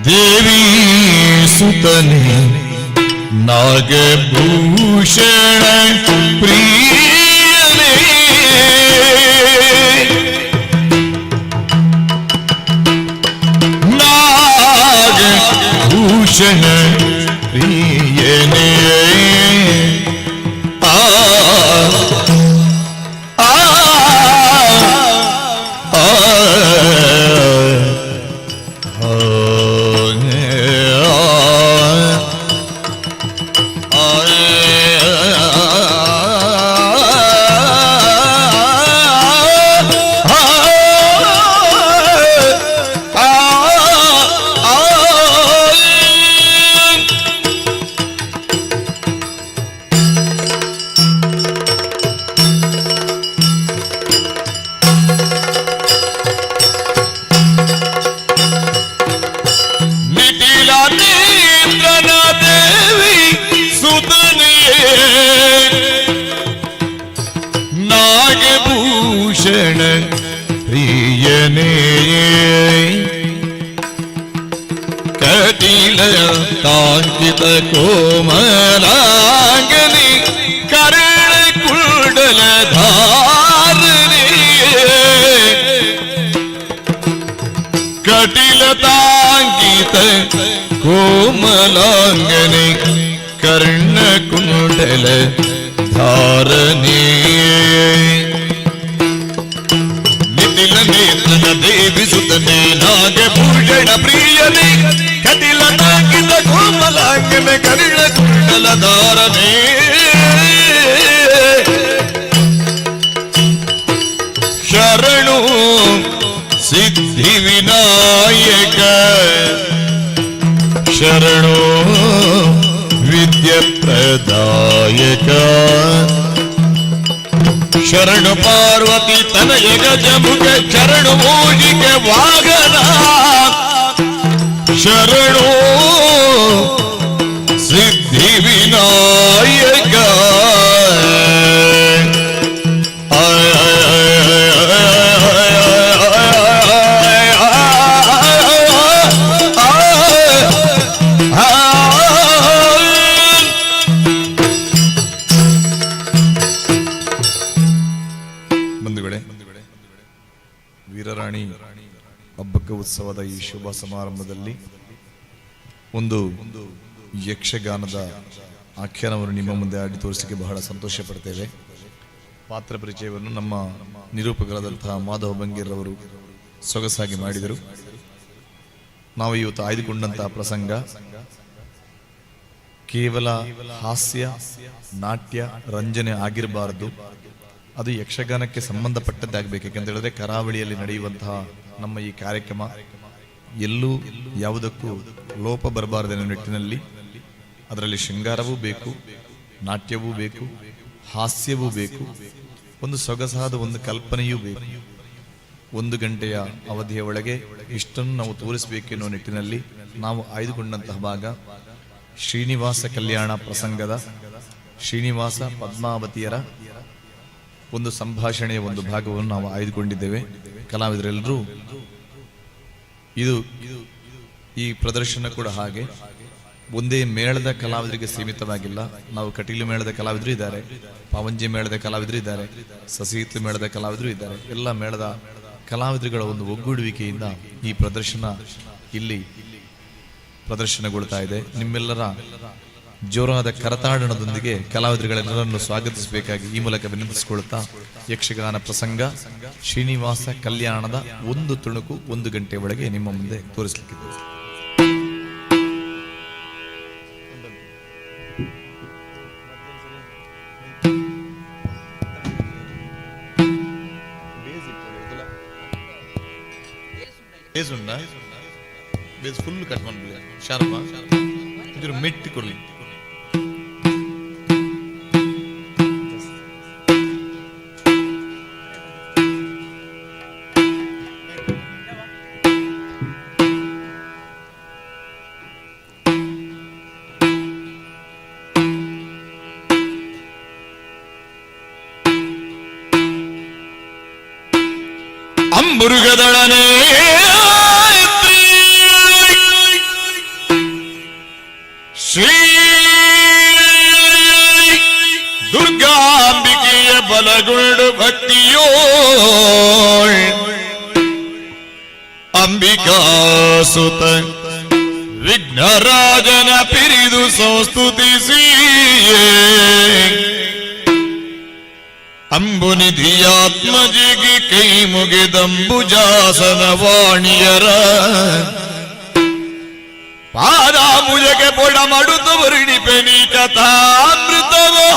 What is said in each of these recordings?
ದೇವಿ ಸುತನೆ ನಾಗಭೂಷಣ ಪ್ರಿಯನೇ ನಾಗಭೂಷಣ ಪ್ರಿಯನೇ ನಾಗಭೂಷಣ ಪ್ರಿಯನೇ ಕಟಿಲ ತಾಂಕಿತ ಕೋಮಲಾಂಗನಿ ಕರ್ಣ ಕುಂಡಲ ಧಾರಣೆ ಕಟಿಲ ತಾಂಕಿತ ಕೋಮಲಾಂಗನಿ ಕರ್ಣ ಕುಂಡಲ ಧಾರಣೆ ನಿತಿಲ ನೇತ್ರನ ದೇವಿ ಸುತನೆ ನಾಗಭೂಷಣ ಪ್ರಿಯನೇ ಕಟಿಲ ತಾಂಕಿತ ಕೋಮಲಾಂಗನ ಕರ್ಣ ಕುಂಡಲ ಧಾರಣೆ ಶರಣು ಸಿದ್ಧಿ ವಿನಾಯಕ ಶರಣು ವಿದ್ಯೆ ಪ್ರದಾಯಕ ಶರಣು ಪಾರ್ವತಿ ತನಯ ಗಜಮುಖ ಶರಣು ಮೂಷಿಕ ವಾಗನ ಶರಣು ಸಿದ್ಧಿ ವಿನಾಯಕ ವೀರರಾಣಿ ಹಬ್ಬಕ್ಕ ಉತ್ಸವದ ಈ ಶುಭ ಸಮಾರಂಭದಲ್ಲಿ ಒಂದು ಯಕ್ಷಗಾನದ ಆಖ್ಯಾನವನ್ನು ನಿಮ್ಮ ಮುಂದೆ ಆಡಿ ತೋರಿಸಲಿಕ್ಕೆ ಬಹಳ ಸಂತೋಷ ಪಡ್ತೇವೆ. ಪಾತ್ರ ಪರಿಚಯವನ್ನು ನಮ್ಮ ನಿರೂಪಕರಾದಂತಹ ಮಾಧವ ಬಂಗೇರ್ರವರು ಸೊಗಸಾಗಿ ಮಾಡಿದರು. ನಾವು ಇವತ್ತು ಆಯ್ದುಕೊಂಡಂತಹ ಪ್ರಸಂಗ ಕೇವಲ ಹಾಸ್ಯ ನಾಟ್ಯ ರಂಜನೆ ಆಗಿರಬಾರದು, ಅದು ಯಕ್ಷಗಾನಕ್ಕೆ ಸಂಬಂಧಪಟ್ಟದ್ದಾಗಬೇಕು. ಯಾಕೆಂತ ಹೇಳಿದ್ರೆ ಕರಾವಳಿಯಲ್ಲಿ ನಡೆಯುವಂತಹ ನಮ್ಮ ಈ ಕಾರ್ಯಕ್ರಮ ಎಲ್ಲೂ ಯಾವುದಕ್ಕೂ ಲೋಪ ಬರಬಾರದೆನ್ನುವ ನಿಟ್ಟಿನಲ್ಲಿ ಅದರಲ್ಲಿ ಶೃಂಗಾರವೂ ಬೇಕು, ನಾಟ್ಯವೂ ಬೇಕು, ಹಾಸ್ಯವೂ ಬೇಕು, ಒಂದು ಸೊಗಸಾದ ಒಂದು ಕಲ್ಪನೆಯೂ ಬೇಕು. 1 ಗಂಟೆಯ ಅವಧಿಯ ಒಳಗೆ ಇಷ್ಟನ್ನು ನಾವು ತೋರಿಸಬೇಕೆನ್ನುವ ನಿಟ್ಟಿನಲ್ಲಿ ನಾವು ಆಯ್ದುಕೊಂಡಂತಹ ಭಾಗ ಶ್ರೀನಿವಾಸ ಕಲ್ಯಾಣ ಪ್ರಸಂಗದ ಶ್ರೀನಿವಾಸ ಪದ್ಮಾವತಿಯರ ಒಂದು ಸಂಭಾಷಣೆಯ ಒಂದು ಭಾಗವನ್ನು ನಾವು ಆಯ್ದುಕೊಂಡಿದ್ದೇವೆ. ಕಲಾವಿದರೆಲ್ಲರೂ ಈ ಪ್ರದರ್ಶನ ಕೂಡ ಹಾಗೆ ಒಂದೇ ಮೇಳದ ಕಲಾವಿದರಿಗೆ ಸೀಮಿತವಾಗಿಲ್ಲ. ನಾವು ಕಟೀಲು ಮೇಳದ ಕಲಾವಿದರು ಇದ್ದಾರೆ, ಪಾವಂಜಿ ಮೇಳದ ಕಲಾವಿದರು ಇದ್ದಾರೆ, ಸಸಿಹಿತ್ಲು ಮೇಳದ ಕಲಾವಿದರು ಇದ್ದಾರೆ. ಎಲ್ಲ ಮೇಳದ ಕಲಾವಿದರುಗಳ ಒಂದು ಒಗ್ಗೂಡುವಿಕೆಯಿಂದ ಈ ಪ್ರದರ್ಶನ ಇಲ್ಲಿ ಪ್ರದರ್ಶನಗೊಳ್ತಾ ಇದೆ. ನಿಮ್ಮೆಲ್ಲರ ಜೋರಾದ ಕರತಾಡನದೊಂದಿಗೆ ಕಲಾವಿದರುಗಳೆಲ್ಲರನ್ನು ಸ್ವಾಗತಿಸಬೇಕಾಗಿ ಈ ಮೂಲಕ ವಿನಂತಿಸಿಕೊಳ್ಳುತ್ತಾ ಯಕ್ಷಗಾನ ಪ್ರಸಂಗ ಶ್ರೀನಿವಾಸ ಕಲ್ಯಾಣದ ಒಂದು ತುಣುಕು 1 ಗಂಟೆ ಒಳಗೆ ನಿಮ್ಮ ಮುಂದೆ ತೋರಿಸಲಿಕ್ಕಿದೆ. ಫುಲ್ ಕಟ್ ಮಾಡ್ಬಿಡಿ, ಶಾರ್ಪ ಇದ್ರ ಮೆಟ್ಟಿ ಕೊಡ್ಲಿ. ಅಂಬುರುಗದಳನೇ ಬಲಗೊಂಡು ಭಕ್ತಿಯೋ ಅಂಬಿಕಾಸುತ ವಿಘ್ನರಾಜನ ಪಿರಿದು ಸಂಸ್ತುತಿಸಿ ಅಂಬುನಿಧಿಯಾತ್ಮಜಿಗೆ ಕೈ ಮುಗಿದಂಬುಜಾಸನ ವಾಣಿಯರ ಪಾದಾಂಬುಜಗೆ ಪೊಡ ಮಡುತು ವರ್ಣಿಪೆನಿ ಕಥಾಮೃತವೋ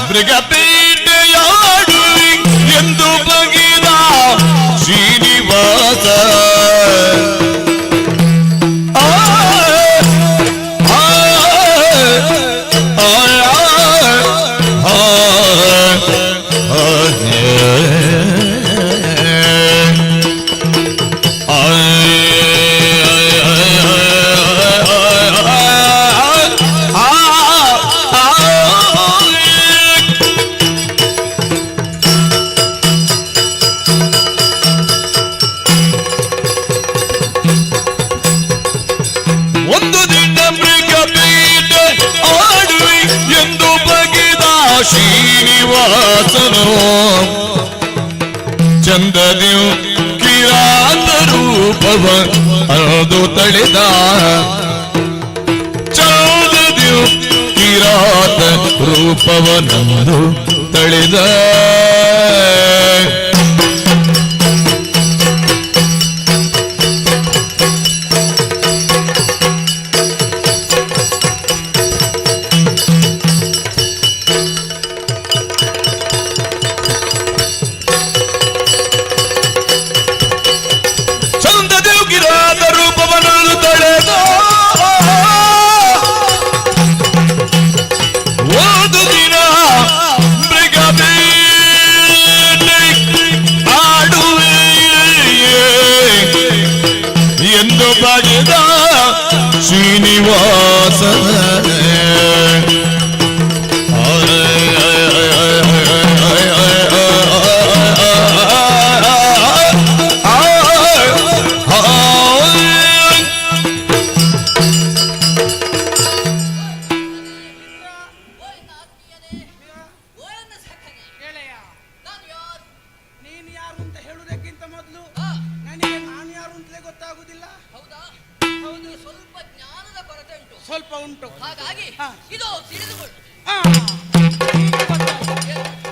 ಮೃಗಪೇಟೆಯಾಡು ಎಂದು ಬಗೆದ ಶ್ರೀನಿವಾಸ ಶ್ರೀನಿವಾಸನು ಚಂದದಿಯು ಕಿರಾತ ರೂಪವ ಅದು ತಳೆದ ಚಂದದಿಯು ಕಿರಾತ ರೂಪವನಂದು ತಳೆದ ಎಂದು ಬಗೆದ ಶ್ರೀನಿವಾಸ ಸ್ವಲ್ಪ ಉಂಟು, ಹಾಗಾಗಿ ಇದು ತಿಳಿದುಕೊಳ್ಳು.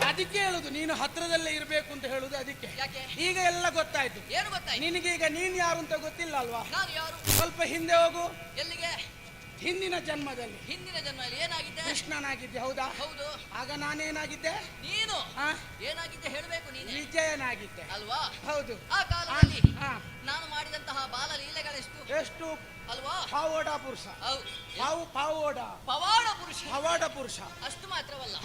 ಅದಕ್ಕೆ ಹೇಳುದು ನೀನು ಹತ್ರದಲ್ಲೇ ಇರಬೇಕು ಅಂತ ಹೇಳುದು. ಅದಕ್ಕೆ ಯಾಕೆ ಈಗ ಎಲ್ಲ ಗೊತ್ತಾಯ್ತು. ಏನು ಗೊತ್ತಾಯ್ತು? ನಿನಗೆ ಈಗ ನೀನ್ ಯಾರು ಅಂತ ಗೊತ್ತಿಲ್ಲ ಅಲ್ವಾ? ನಾನು ಯಾರು? ಸ್ವಲ್ಪ ಹಿಂದೆ ಹೋಗು. ಎಲ್ಲಿಗೆ? ಹಿಂದಿನ ಜನ್ಮದಲ್ಲಿ. ಹಿಂದಿನ ಜನ್ಮದಲ್ಲಿ ಏನಾಗಿದ್ದೆ? ಕೃಷ್ಣನಾಗಿದ್ದೆ. ಹೌದಾ? ಹೌದು. ಆಗ ನಾನೇನಾಗಿದ್ದೆ? ನೀನು ಏನಾಗಿದ್ದೆ ಹೇಳಬೇಕು. ನೀನು ವಿಜಯನಾಗಿದ್ದೆ ಅಲ್ವಾ? ಹೌದು. ಆ ಕಾಲದಲ್ಲಿ ನಾನು ಮಾಡಿದಂತಹ ಬಾಲ ಲೀಲೆಗಳೆಷ್ಟು ಎಷ್ಟು ಅಲ್ವಾ? ಪಾವೋಡ ಪುರುಷ. ಪಾವೋಡ ಪವಾಡ ಪುರುಷ. ಪವಾಡ ಪುರುಷ. ಅಷ್ಟು ಮಾತ್ರವಲ್ಲ,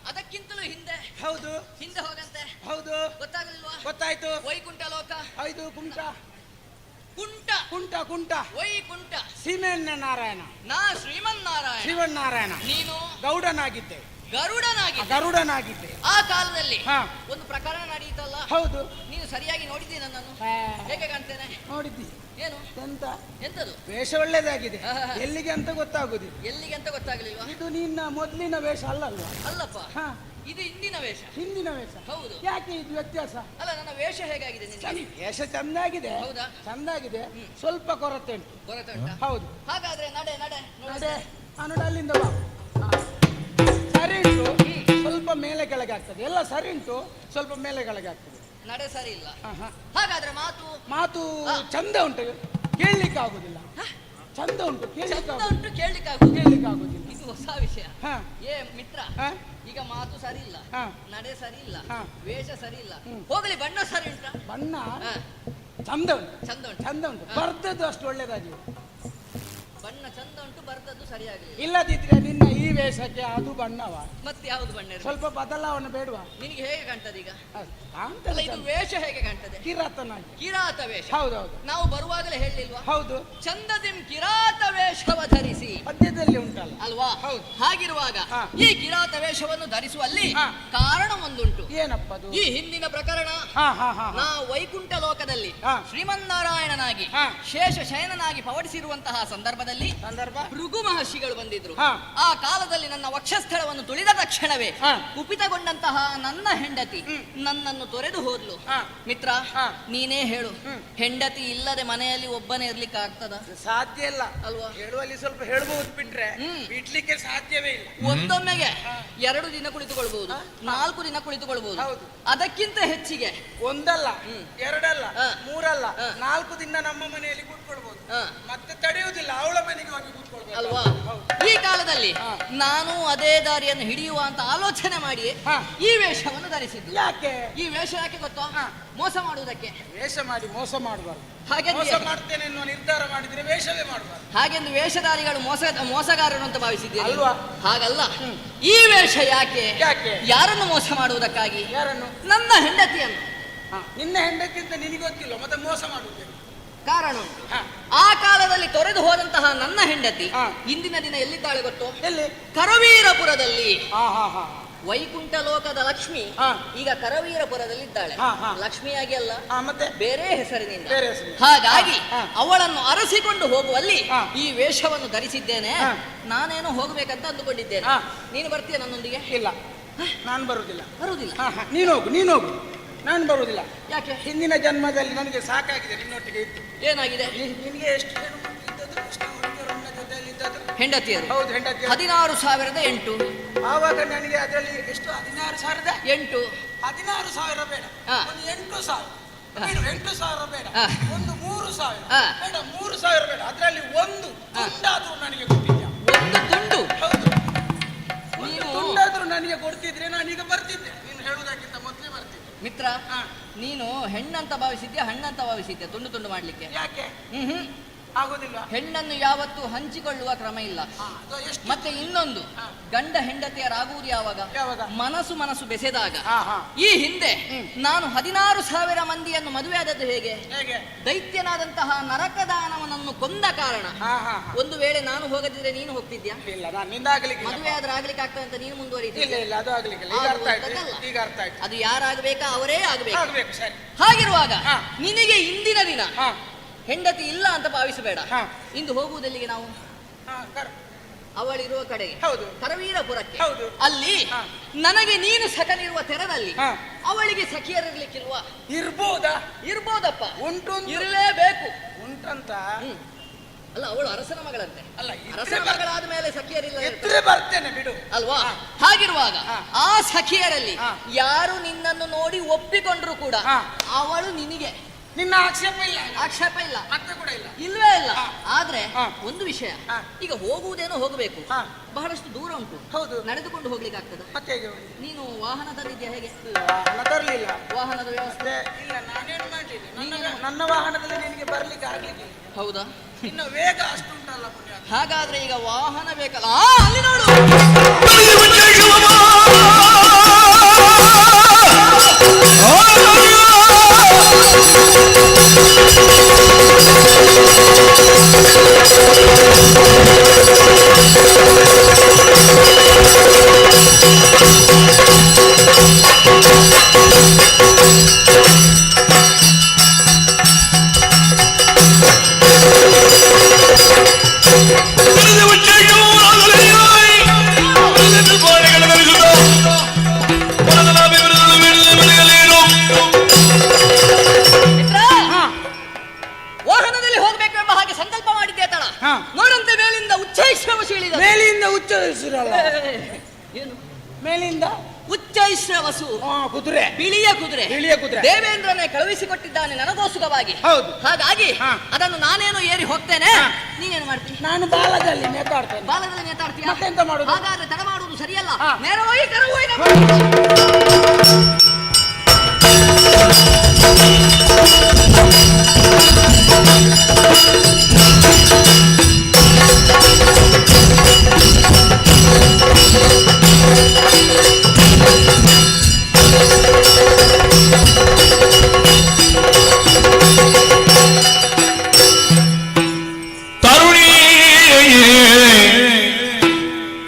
ಅದಕ್ಕಿಂತಲೂ ಹಿಂದೆ. ಹೌದು. ಹಿಂದೆ ಹೋಗಂತೆ. ಹೌದು. ಗೊತ್ತಾಗಲಿಲ್ವಾ? ಗೊತ್ತಾಯ್ತು. ವೈಕುಂಠ ಲೋಕ. 5 ಕುಂಟ. ಕುಂಟ ಕುಂಟ ಕುಂಟ ವೈಕುಂಠ ಸೀಮೆಣ್ಣ ನಾರಾಯಣ ನಾ ಶ್ರೀಮನ್ನಾರಾಯಣ ಶ್ರೀವನ್ನಾರಾಯಣ ನೀನು ಗೌಡನಾಗಿದ್ದೆ ಗರುಡನಾಗಿ ಗರುಡನಾಗಿದ್ದೆ ಆ ಕಾಲದಲ್ಲಿ ಹಾ. ಒಂದು ಪ್ರಕರಣ ನಡೆಯಿತಲ್ಲ, ಹೌದು. ನೀನು ಸರಿಯಾಗಿ ನೋಡಿದ್ದೀಯ ನನ್ನನ್ನು? ಹೇಗೆ ಕಾಣ್ತೇನೆ? ನೋಡಿದ್ದಿ ಏನು ಎಂತ ಎಂತದು? ವೇಷ ಒಳ್ಳೇದಾಗಿದೆ. ಆಹಾ. ಎಲ್ಲಿಗೆ ಅಂತ ಗೊತ್ತಾಗುದಿಲ್ಲ. ಎಲ್ಲಿಗೆ ಅಂತ ಗೊತ್ತಾಗ್ಲಿಲ್ವಾ? ಇದು ನಿನ್ನ ಮೊದಲಿನ ವೇಷ ಅಲ್ಲಲ್ವಾ? ಅಲ್ಲಪ್ಪ, ಹಾ, ಇದು ಇಂದಿನ ವೇಷ. ಹಿಂದಿನ ವೇಷ. ಹೌದು. ಯಾಕೆ ಇದು ವ್ಯತ್ಯಾಸ? ಅಲ್ಲ, ನನ್ನ ವೇಷ ಹೇಗಾಗಿದೆ ನಿನಗೆ? ವೇಷ ಚಂದಾಗಿದೆ. ಹೌದಾ? ಚಂದಾಗಿದೆ. ಸ್ವಲ್ಪ ಕೊರತೆ ಉಂಟು. ಕೊರತೆ ಉಂಟಾ? ಹೌದು. ಹಾಗಾದ್ರೆ ನಡೆ ನಡೆ ನಡೆ. ನೋಡು ಅಲ್ಲಿಂದ ಬಾ. ಹಾ. ಸರಿ ಉಂಟು, ಸ್ವಲ್ಪ ಮೇಲೆ ಕೆಳಗೆ ಆಗ್ತದೆ. ಎಲ್ಲ ಸರಿ ಉಂಟು, ಸ್ವಲ್ಪ ಮೇಲೆ ಕೆಳಗೆ ಆಗ್ತದೆ. ನಡೆ ಸರಿ ಇಲ್ಲ. ಆಹಾ. ಹಾಗಾದ್ರೆ ಮಾತು ಮಾತು ಹಾ. ಚಂದ ಉಂಟು, ಕೇಳಲಿಕ್ಕೆ ಆಗುದಿಲ್ಲ. ಚಂದ ಉಂಟು, ಚಂದ ಕೇಳಲಿಕ್ಕೆ ಉಂಟು, ಕೇಳಲಿಕ್ಕೆ ಆಗುದು. ಕೇಳಲಿಕ್ಕೆ ಆಗುದಿಲ್ಲ. ಇದು ಹೊಸ ವಿಷಯ. ಹಾ. ಏ ಮಿತ್ರ, ಹಾ? ಈಗ ಮಾತು ಸರಿ ಇಲ್ಲ, ಹಾ. ನಡೆ ಸರಿ ಇಲ್ಲ, ಹಾ. ವೇಷ ಸರಿ ಇಲ್ಲ. ಹ್ಮ್. ಹೋಗಲಿ, ಬಣ್ಣ ಸರಿ ಉಂಟಾ? ಬಣ್ಣ ಹಾ. ಚಂದ ಉಂಟು. ಚಂದ ಉಂಟು. ಚಂದ ಉಂಟು. ಹಾ. ಬರ್ದದ್ದು ಅಷ್ಟು ಒಳ್ಳೇದಾಗಿದೆ. ಬಣ್ಣ ಚಂದ ಉಂಟು, ಬರ್ತದ್ದು ಸರಿಯಾಗಲಿಲ್ಲ. ಇಲ್ಲದಿದ್ರೆ ನಿನ್ನ ಈ ವೇಷಕ್ಕೆ ಅದು ಬಣ್ಣವ. ಮತ್ತೆ ಯಾವುದು ಬಣ್ಣ ಇರ್ಬೇಕು? ಸ್ವಲ್ಪ ಬದಲಾವಣೆ ಬೇಡವಾ? ನಿನಗೆ ಹೇಗೆ ಕಾಣ್ತದೆ ಈಗ? ಕಾಣ್ತದೆ ಅಲ್ಲ, ಇದು ಚಂದ. ವೇಷ ಹೇಗೆ ಕಾಣ್ತದೆ? ಕಿರಾತನಾಗಿ. ಕಿರಾತ ವೇಷ. ಹೌದೌದು. ನಾವು ಬರುವಾಗಲೇ ಹೇಳಿಲ್ವಾ? ಹೌದು. ಚಂದದಿಂ ಕಿರಾತ ವೇಷವ ಧರಿಸಿ ಮಧ್ಯದಲ್ಲಿ ಉಂಟಲ್ಲ. ಅಲ್ವಾ? ಹೌದು. ಹಾಗಿರುವಾಗ ಹಾ. ಈ ಕಿರಾತ ವೇಷವನ್ನು ಧರಿಸುವಲ್ಲಿ ಹಾ. ಕಾರಣ ಒಂದುಂಟು. ಏನಪ್ಪದು? ಈ ಹಿಂದಿನ ಪ್ರಕರಣ, ಹಾ ಹಾ ಹಾ ನಾ ವೈಕುಂಠ ಲೋಕದಲ್ಲಿ ಹಾ. ಶ್ರೀಮನ್ನಾರಾಯಣನಾಗಿ ಹಾ. ಶೇಷ ಶಯನನಾಗಿ ಪವಡಿಸಿರುವಂತಹ ಸಂದರ್ಭದಲ್ಲಿ ಸಂದರ್ಭ. ಭೃಗು ಮಹರ್ಷಿಗಳು ಬಂದಿದ್ರು. ಹಾ. ಆ ಕಾಲದಲ್ಲಿ ನನ್ನ ವಕ್ಷಸ್ಥಳವನ್ನು ತುಳಿದ ತಕ್ಷಣವೇ ಹಾ. ಕುಪಿತಗೊಂಡಂತಹ ನನ್ನ ಹೆಂಡತಿ ನನ್ನನ್ನು ತೊರೆದು ಹೋದ್ಲು. ಹಾ. ಮಿತ್ರ, ಹಾ. ನೀನೇ ಹೇಳು, ಹೆಂಡತಿ ಇಲ್ಲದೆ ಮನೆಯಲ್ಲಿ ಒಬ್ಬನೇ ಇರ್ಲಿಕ್ಕೆ ಆಗ್ತದ? ಸಾಧ್ಯ ಇಲ್ಲ ಅಲ್ವಾ? ಹೇಳುವಲ್ಲಿ ಸ್ವಲ್ಪ ಹೇಳ್ಬಹುದು, ಬಿಟ್ರೆ ಬಿಡ್ಲಿಕ್ಕೆ ಸಾಧ್ಯವೇ ಇಲ್ಲ. ಒಂದೊಮ್ಮೆಗೆ 2 ದಿನ ಕುಳಿತುಕೊಳ್ಬಹುದು, 4 ದಿನ ಕುಳಿತುಕೊಳ್ಬಹುದು. ಹೌದು. ಅದಕ್ಕಿಂತ ಹೆಚ್ಚಿಗೆ ಒಂದಲ್ಲ, ಎರಡಲ್ಲ, ಹಾ. ಮೂರಲ್ಲ, ಹಾ. 4 ದಿನ ನಮ್ಮ ಮನೆಯಲ್ಲಿ ಕೂತ್ಕೊಳ್ಬಹುದು. ಹಾ. ಮತ್ತೆ ತಡೆಯುವುದಿಲ್ಲ, ಅವಳ ಮನೆಗೆ ಹೋಗಿ ಕೂತ್ಕೊಳ್ಬಹುದು. ಅಲ್ವಾ? ಹೌದು. ಈ ಕಾಲದಲ್ಲಿ ಹಾ. ನಾನು ಅದೇ ದಾರಿಯನ್ನು ಹಿಡಿಯುವ ಅಂತ ಆಲೋಚನೆ ಮಾಡಿ ಹಾ. ಈ ವೇಷವನ್ನು ಧರಿಸಿದ್ದು. ಯಾಕೆ? ಈ ವೇಷ ಯಾಕೆ ಗೊತ್ತಾ? ಹಾ. ಮೋಸ ಮಾಡುವುದಕ್ಕೆ. ವೇಷ ಮಾಡಿ ಮೋಸ ಮಾಡಬಾರ್ದು. ಹಾಗೆಂದು ಮೋಸ ಮಾಡ್ತೇನೆ ಎನ್ನುವ ನಿರ್ಧಾರ ಮಾಡಿದ್ರೆ ವೇಷವೇ ಮಾಡಬಾರ್ದು. ಹಾಗೆಂದು ವೇಷಧಾರಿಗಳು ಮೋಸಗಾರರು ಅಂತ ಭಾವಿಸಿದ್ದೀರಿ ಅಲ್ವಾ? ಹಾಗಲ್ಲ. ಈ ವೇಷ ಯಾಕೆ? ಯಾಕೆ? ಯಾರನ್ನು ಮೋಸ ಮಾಡುವುದಕ್ಕಾಗಿ? ಯಾರನ್ನು? ನನ್ನ ಹೆಂಡತಿಯನ್ನು. ಹಾ. ನಿನ್ನ ಹೆಂಡತಿ ಅಂತ ನಿನಗೆ ಗೊತ್ತಿಲ್ಲ, ಮತ್ತೆ ಮೋಸ ಮಾಡುವುದೇ. ಕಾರಣ ಉಂಟು. ಹಾ. ಆ ಕಾಲದಲ್ಲಿ ತೊರೆದು ಹೋದಂತಹ ನನ್ನ ಹೆಂಡತಿ ಹಾ. ಇಂದಿನ ದಿನ ಎಲ್ಲಿದ್ದಾಳೆ ಗೊತ್ತೋ? ಎಲ್ಲಿ? ಕರವೀರಪುರದಲ್ಲಿ. ಹಾ ಹಾ ಹಾ. ವೈಕುಂಠ ಲೋಕದ ಲಕ್ಷ್ಮಿ ಹಾ. ಈಗ ಕರವೀರಪುರದಲ್ಲಿ ಇದ್ದಾಳೆ. ಹಾ, ಹಾ. ಲಕ್ಷ್ಮಿಯಾಗಿ ಅಲ್ಲ, ಹಾ, ಮತ್ತೆ ಬೇರೆ ಹೆಸರಿನಿಂದ. ಬೇರೆ ಹೆಸರು. ಹಾಗಾಗಿ ಹಾ. ಅವಳನ್ನು ಅರಸಿಕೊಂಡು ಹೋಗುವಲ್ಲಿ ಹಾ. ಈ ವೇಷವನ್ನು ಧರಿಸಿದ್ದೇನೆ. ಹಾ. ನಾನೇನೋ ಹೋಗ್ಬೇಕಂತ ಅಂದುಕೊಂಡಿದ್ದೇನೆ. ಹಾ. ನೀನು ಬರ್ತೀಯ ನನ್ನೊಂದಿಗೆ? ಇಲ್ಲ, ನಾನು ಬರುವುದಿಲ್ಲ. ಬರುವುದಿಲ್ಲ. ಹಾ ಹಾ, ನೀನು ಹೋಗು, ನೀನು ಹೋಗು. ನಾನು ಬರುವುದಿಲ್ಲ. ಯಾಕೆ? ಹಿಂದಿನ ಜನ್ಮದಲ್ಲಿ ನನಗೆ ಸಾಕಾಗಿದೆ ನಿನ್ನೊಟ್ಟಿಗೆ ಇದ್ದು. ಏನಾಗಿದೆ? ನಿನಗೆ ಎಷ್ಟು ಹೆಣ್ಣು ಇದ್ದದ್ದು, ಎಷ್ಟು ಹುಡುಗಿಯರನ್ನ ಜೊತೆಯಲ್ಲಿ ಇದ್ದದ್ದು? ಹೆಂಡತಿಯರು ಹೌದು, ಹೆಂಡತಿ. 16,008. ಆವಾಗ ನನಗೆ ಅದರಲ್ಲಿ ಎಷ್ಟು? 16,000. 8. 16,000 ಬೇಡ, ಹಾ. ಒಂದು 8,000 ಬೇಡ. 8,000 ಬೇಡ, ಹಾ. ಒಂದು 3,000 ಹಾ. ಬೇಡ. 3,000 ಬೇಡ, ಅದರಲ್ಲಿ ಒಂದು ತುಂಡಾದ್ರೂ ನನಗೆ ಕೊಟ್ಟಿದ್ಯಾ? ಒಂದು ತುಂಡು. ಹೌದು, ಒಂದು ನೀನು ತುಂಡಾದ್ರೂ ನನಗೆ ಕೊಡ್ತಿದ್ರೆ ನಾನೀಗ ಬರ್ತಿದ್ದೆ. ನೀನು ಹೇಳುವುದಕ್ಕಿಂತ ಮೊದಲೇ ಬರ್ತಿದ್ದೆ. ಮಿತ್ರ, ಹಾ. ನೀನು ಹೆಣ್ಣಂತ ಭಾವಿಸಿದ್ಯಾ, ಹಣ್ಣಂತ ಭಾವಿಸಿದ್ಯಾ ತುಂಡು ತುಂಡು ಮಾಡ್ಲಿಕ್ಕೆ? ಯಾಕೆ ಹ್ಮ್ ಆಗುದಿಲ್ವಾ? ಹೆಣ್ಣನ್ನು ಯಾವತ್ತೂ ಹಂಚಿಕೊಳ್ಳುವ ಕ್ರಮ ಇಲ್ಲ. ಹಾ, ಅದು ಎಷ್ಟು? ಮತ್ತೆ ಇನ್ನೊಂದು, ಹಾ. ಗಂಡ ಹೆಂಡತಿಯರಾಗುವುದು ಯಾವಾಗ? ಯಾವಾಗ? ಮನಸ್ಸು ಬೆಸೆದಾಗ. ಹಾ ಹಾ. ಈ ಹಿಂದೆ ನಾನು 16,000 ಮಂದಿಯನ್ನು ಮದುವೆಯಾದದ್ದು ಹೇಗೆ? ಹೇಗೆ? ದೈತ್ಯನಾದಂತಹ ನರಕದಾನವನನ್ನು ಕೊಂದ ಕಾರಣ. ಹಾ ಹಾ ಹಾ. ಒಂದು ವೇಳೆ ನಾನು ಹೋಗದಿದ್ರೆ ನೀನು ಹೋಗ್ತಿದ್ಯಾ? ಇಲ್ಲ, ನಾನು ನಿಂದ ಆಗ್ಲಿಕ್ಕೆ ಮದುವೆ ಆದ್ರೆ ಆಗ್ಲಿಕ್ಕೆ ಆಗ್ತದೆ ಅಂತ ನೀನು ಇಲ್ಲ. ಮುಂದುವರಿತಿದ್ಯಾ? ಇಲ್ಲ, ಅದು ಆಗ್ಲಿಕ್ಕಿಲ್ಲ. ಈಗ ಅರ್ಥ ಆಯ್ತು, ಈಗ ಅರ್ಥ ಆಯ್ತು. ಅದು ಯಾರಾಗಬೇಕಾ ಅವರೇ ಆಗ್ಬೇಕು. ಆಗ್ಬೇಕು, ಸರಿ. ಹಾಗಿರುವಾಗ ಹಾ. ನಿನಗೆ ಇಂದಿನ ದಿನ ಹಾ ಹೆಂಡತಿ ಇಲ್ಲ ಅಂತ ಭಾವಿಸಬೇಡ. ಹಾ. ಇಂದು ಹೋಗುವುದೆಲ್ಲಿಗೆ ನಾವು? ಹಾ, ಅವಳಿರುವ ಕಡೆಗೆ, ಹೌದು. ಕರವೀರಪುರಕ್ಕೆ. ಹೌದು. ಅಲ್ಲಿ ಹಾ. ನನಗೆ ನೀನು ಸಖನಿರುವ ತೆರದಲ್ಲಿ ಹಾ. ಅವಳಿಗೆ ಸಖಿಯರಿರ್ಲಿಕ್ಕಿಲ್ವಾ? ಇರ್ಬೋದಾ? ಇರ್ಬೋದಪ್ಪ, ಉಂಟು. ಇರಲೇಬೇಕು. ಉಂಟಂತ? ಅಲ್ಲ, ಅವಳು ಅರಸನ ಮಗಳಂತೆ. ಅಲ್ಲ, ಅರಸನ ಮಗಳಾದ ಮೇಲೆ ಸಖಿಯರಿಲ್ಲ ಎತ್ತರೆ ಬರ್ತೇನೆ ಬಿಡು. ಅಲ್ವಾ? ಹಾ. ಹಾಗಿರುವಾಗ ಹಾ. ಆ ಸಖಿಯರಲ್ಲಿ ಹಾ. ಯಾರು ನಿನ್ನನ್ನು ನೋಡಿ ಒಪ್ಪಿಕೊಂಡ್ರು ಕೂಡ ಹಾ. ಅವಳು ನಿನಗೆ ನಿನ್ನ ಆಕ್ಷೇಪ ಇಲ್ಲ? ಆಕ್ಷೇಪ ಇಲ್ಲ, ಮತ್ತೆ ಕೂಡ ಇಲ್ಲ. ಇಲ್ವೇ ಇಲ್ಲ. ಹಾ. ಆದ್ರೆ ಹಾ. ಒಂದು ವಿಷಯ, ಹಾ. ಈಗ ಹೋಗುವುದೇನೋ ಹೋಗಬೇಕು, ಹಾ. ಬಹಳಷ್ಟು ದೂರ ಉಂಟು. ಹೌದು. ನಡೆದುಕೊಂಡು ಹೋಗ್ಲಿಕ್ಕೆ ಆಗ್ತದೆ. ಮತ್ತೆ ಹೇಗೆ ಹೋಗಿ? ನೀನು ವಾಹನದಲ್ಲಿದ್ಯಾ? ಹೇಗೆ ವಾಹನ ತರಲಿಲ್ಲ. ವಾಹನದ ವ್ಯವಸ್ಥೆ? ಇಲ್ಲ, ನಾನೇನು ಮಾಡಲಿಲ್ಲ. ನೀನು- ನನ್ನ ವಾಹನದಲ್ಲಿ ನಿನಗೆ ಬರ್ಲಿಕ್ಕೆ ಆಗ್ಲಿಕ್ಕೆ ಹೌದಾ? ಇನ್ನು ವೇಗ ಅಷ್ಟುಂಟಲ್ಲ ಪುಣ್ಯ. ಹಾಗಾದ್ರೆ ಈಗ ವಾಹನ ಬೇಕಲ್ಲ. ಅಲ್ಲಿ ನೋಡು. Oh ಹಸು, ಕುದುರೆ, ಬಿಳಿಯ ಕುದುರೆ, ಬಿಳಿಯ ಕುದುರೆ ದೇವೇಂದ್ರನೇ ಕಳುಹಿಸಿಕೊಟ್ಟಿದ್ದಾನೆ ನನಗೋಸ್ಕರವಾಗಿ. ಹೌದು. ಹಾಗಾಗಿ ಹಾ. ಅದನ್ನು ನಾನೇನು ಏರಿ ಹೋಗ್ತೇನೆ. ನೀನೇನು ಮಾಡ್ತೀನಿ? ನಾನು ಬಾಲದಲ್ಲಿ ನೇತಾಡ್ತೇನೆ. ಬಾಲದಲ್ಲಿ ನೇತಾಡ್ತೀಯ? ಮತ್ತೆಂತ ಮಾಡುದು? ಹಾಗಾದ್ರೆ ತಡ ಮಾಡುವುದು ಸರಿಯಲ್ಲ. ಹಾ. ನೇರವಾಗಿ ಕರವು.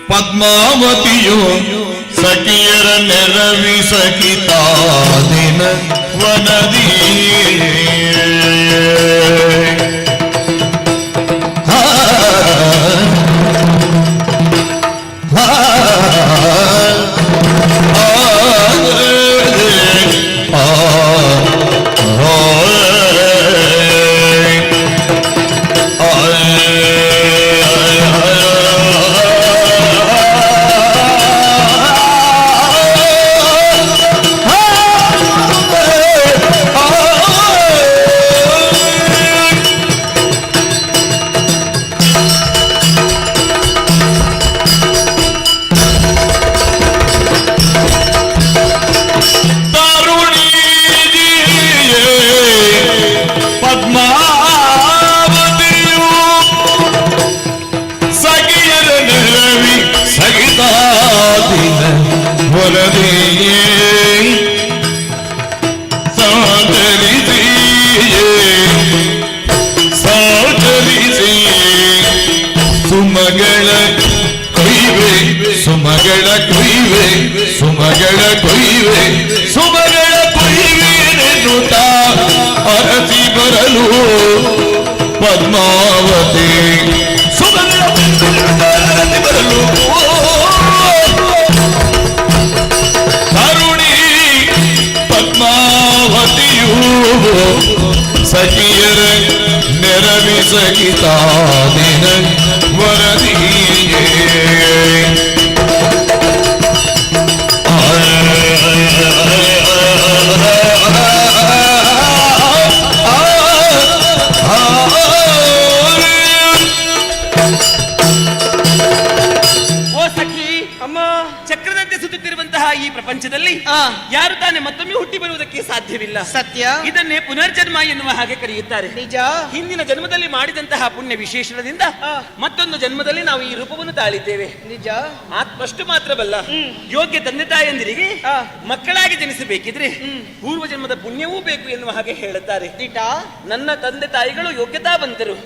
ಪದ್ಮಾವತಿಯು ಸಖಿಯರ ನೆರವಿ ಸಖಿತಾ ದಿನ ವನದಿ ಸುಮಗಳ ಕೊಯ್ವೆನೆನ್ನುತ್ತ ಅರಸಿ ಬರಲು ಪದ್ಮಾವತಿ ಸುಮಗಳ ಅರಸಿ ಬರಲು ತರುಣಿ ಪದ್ಮಾವತಿಯು ಸಖಿಯರ ನೆರವಿ ಸಖಿತಾ ದಿನ ವರದಿಯೇ ಚಕ್ರದಂತೆ ಸುತ್ತುತ್ತಿರುವಂತಹ ಈ ಪ್ರಪಂಚದಲ್ಲಿ ಯಾರು ತಾನೇ ಮತ್ತೊಮ್ಮೆ ಹುಟ್ಟಿ ಬರುವುದಕ್ಕೆ ಸಾಧ್ಯವಿಲ್ಲ. ಸತ್ಯ. ಇದನ್ನೇ ಪುನರ್ಜನ್ಮ ಎನ್ನುವ ಹಾಗೆ ಕರೆಯುತ್ತಾರೆ. ನಿಜ. ಹಿಂದಿನ ಜನ್ಮದಲ್ಲಿ ಮಾಡಿದಂತಹ ಪುಣ್ಯ ವಿಶೇಷಣದಿಂದ ಮತ್ತೊಂದು ಜನ್ಮದಲ್ಲಿ ನಾವು ಈ ರೂಪವನ್ನು ತಾಳಿದ್ದೇವೆ. ನಿಜ. ಅಷ್ಟು ಮಾತ್ರವಲ್ಲ, ಯೋಗ್ಯ ತಂದೆ ತಾಯಂದಿರಿಗೆ ಮಕ್ಕಳಾಗಿ ಜನಿಸಬೇಕಿದ್ರೆ ಪೂರ್ವ ಜನ್ಮದ ಪುಣ್ಯವೂ ಬೇಕು ಎನ್ನುವ ಹಾಗೆ ಹೇಳುತ್ತಾರೆ. ನನ್ನ ತಂದೆ ತಾಯಿಗಳು ಯೋಗ್ಯತಾ ಬಂದರು,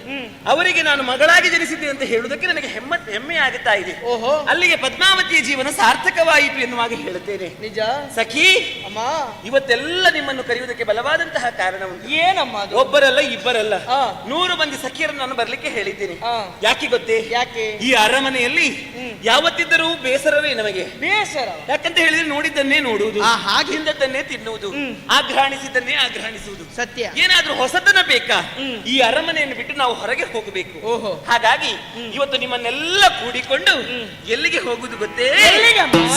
ಅವರಿಗೆ ನಾನು ಮಗಳಾಗಿ ಜನಿಸಿದ್ದೆ ಅಂತ ಹೇಳುವುದಕ್ಕೆ ನನಗೆ ಹೆಮ್ಮೆ ಆಗುತ್ತಾ ಇದೆ. ಅಲ್ಲಿಗೆ ಪದ್ಮಾವತಿಯ ಜೀವನ ಸಾರ್ಥಕವಾಯಿತು ಎನ್ನುವಾಗ ಹೇಳುತ್ತೇನೆ. ನಿಜ. ಸಖಿ, ಅಮ್ಮ, ಇವತ್ತೆಲ್ಲ ನಿಮ್ಮನ್ನು ಕರೆಯುವುದಕ್ಕೆ ಬಲವಾದಂತಹ ಕಾರಣ ಉಂಟು. ಏನಮ್ಮ ಅದು? ಒಬ್ಬರಲ್ಲ ಇಬ್ಬರಲ್ಲ, 100 ಮಂದಿ ಸಖಿಯರನ್ನು ನಾನು ಬರ್ಲಿಕ್ಕೆ ಹೇಳಿದ್ದೇನೆ. ಯಾಕೆ ಗೊತ್ತೇ? ಯಾಕೆ? ಈ ಅರಮನೆಯಲ್ಲಿ ಯಾವತ್ತಿದ್ದರೂ ಬೇಸರವೇ ನಮಗೆ. ಬೇಸರ ಯಾಕಂತ ಹೇಳಿದ್ರೆ ನೋಡಿದ್ದನ್ನೇ ನೋಡುವುದು, ಹಿಂದದ್ದನ್ನೇ ತಿನ್ನುವುದು, ಆಘ್ರಾಣಿಸಿದ್ದನ್ನೇ ಆಘ್ರಾಣಿಸುವುದು. ಸತ್ಯ. ಏನಾದ್ರೂ ಹೊಸತನ ಬೇಕಾ? ಈ ಅರಮನೆಯನ್ನು ಬಿಟ್ಟು ನಾವು ಹೊರಗೆ ಹೋಗಬೇಕು. ಹಾಗಾಗಿ ಇವತ್ತು ನಿಮ್ಮನ್ನೆಲ್ಲ ಕೂಡಿಕೊಂಡು ಎಲ್ಲಿಗೆ ಹೋಗುದು ಗೊತ್ತೇ?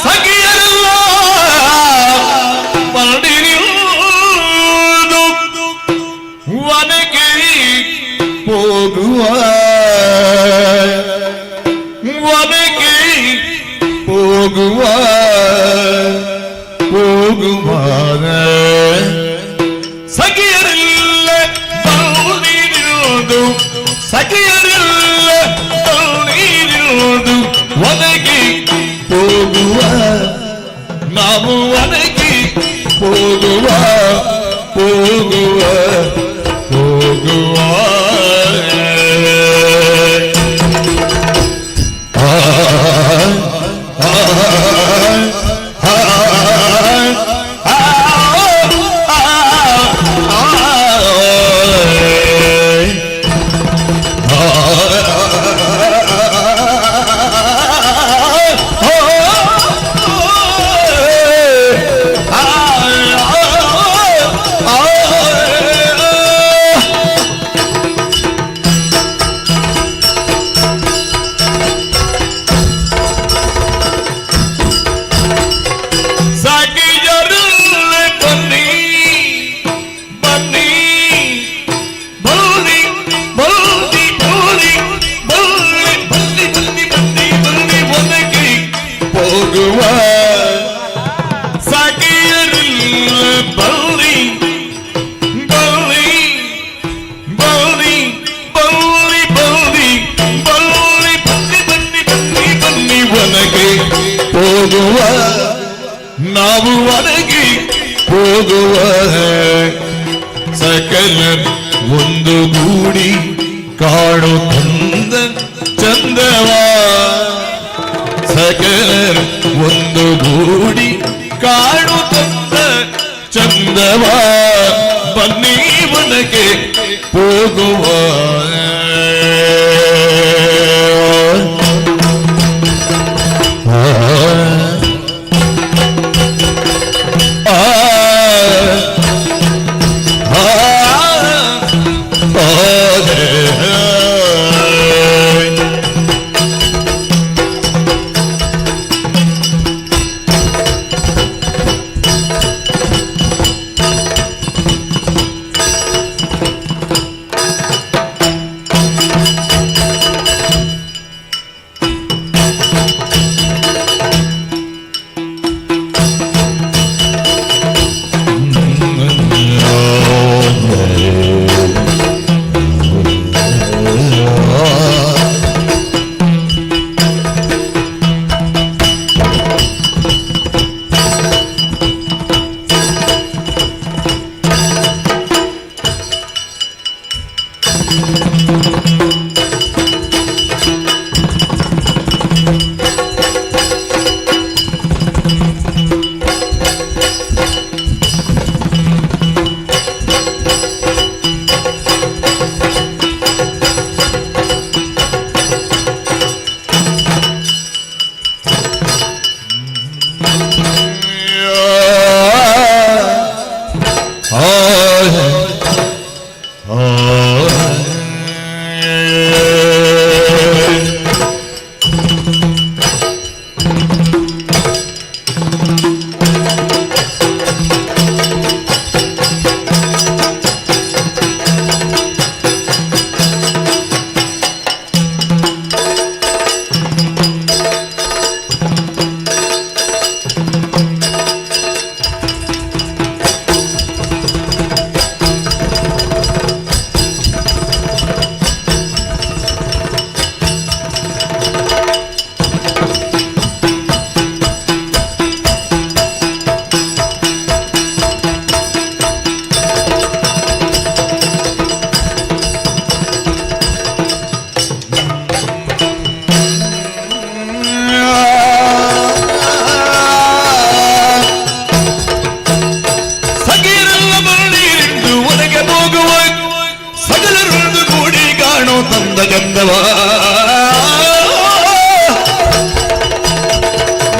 ಸಖಿಯರೆಲ್ಲ ವನಕ್ಕೆ ಹೋಗುವ, ವನಕ್ಕೆ ಹೋಗುವ ಸಖಿಯರೆಲ್ಲ ನೀಡಿರುವುದು, ಸಖಿಯರೆಲ್ಲ ನೀಡಿರುವುದು ವನಕ್ಕೆ ಹೋಗುವ, ನಾವು ವನಕ್ಕೆ ಹೋಗುವ ಹೋಗುವ ಹೋಗುವ. ಹೋಗುವ ಸಕಲ ಒಂದು ಗೂಡಿ ಕಾಡು ತಂದ ಚಂದವ ಸಕಲ ಒಂದು ಗೂಡಿ ಕಾಡು ತಂದ ಚಂದವ ಬನ್ನಿ ಮನಗೆ ಹೋಗುವ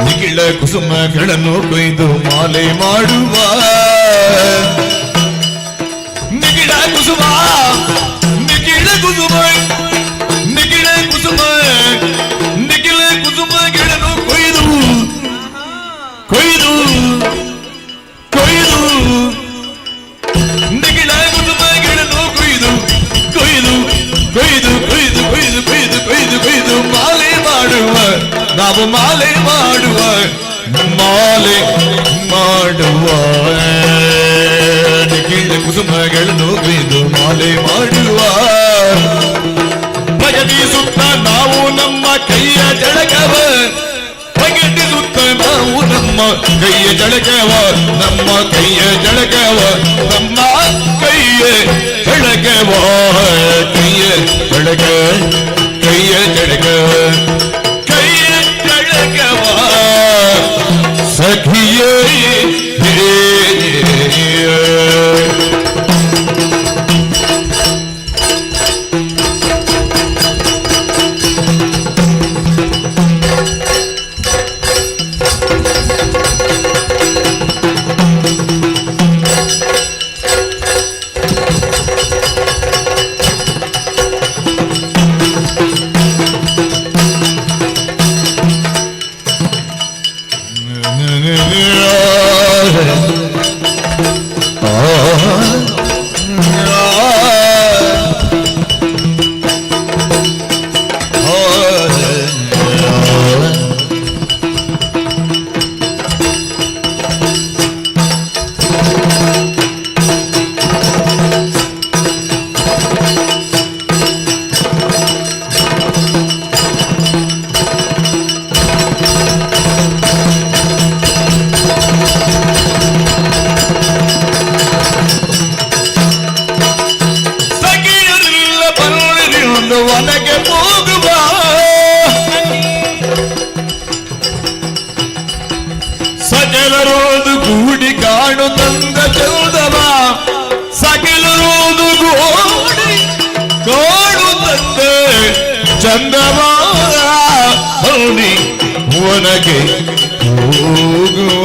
ನಿಖಿಳ ಕುಸುಮಗಳನ್ನು ಕೊಯ್ದು ಮಾಲೆ ಮಾಡುವ ನಿಖಿಳ ಕುಸುಮ ನಿಖಿಳ ಕುಸುಮ ನಿಖಿಳ ಕುಸುಮ ನಿಖಿಳ ಕುಸುಮಗಳನ್ನು ಕೊಯ್ದು ಕೊಯ್ದು ಕೊಯ್ದು ನಿಖಿಳ ಕುಸುಮಗಳನ್ನು ಕೊಯ್ದು ಕೊಯ್ದು ಕೊಯ್ದು ಕೊಯ್ದು ಕೊಯ್ದು ಕೊಯ್ದು ಕೊಯ್ದು ಕೊಯ್ದು ಮಾಲೆ ಮಾಡುವ ನಾವು ಮಾಲೆ ಮಾಡುವ ಮಾಲೆ ಮಾಡುವ ನಿಖಿಳ ಕುಸುಮಗಳನ್ನು ಕೊಯ್ದು ಮಾಲೆ ಮಾಡುವ ಪ್ರಗತಿಸುತ್ತ ನಾವು ನಮ್ಮ ಕೈಯ ಜಳಕವ ಪ್ರಗತಿಸುತ್ತ ನಾವು ನಮ್ಮ ಕೈಯ ಜಳಕವ ನಮ್ಮ ಕೈಯ ಜಳಕವ ನಮ್ಮ ಕೈಯ ಜಳಕವ ಕೈಯ ಜಳಕ ಕೈಯ ಜಳಕ ಕೈಯ ಜಳಕವ ಸಖಿಯೇ ಚಂದಮಾನ ಹೌನಿ ಒನಗೆ ಹೋಗುವ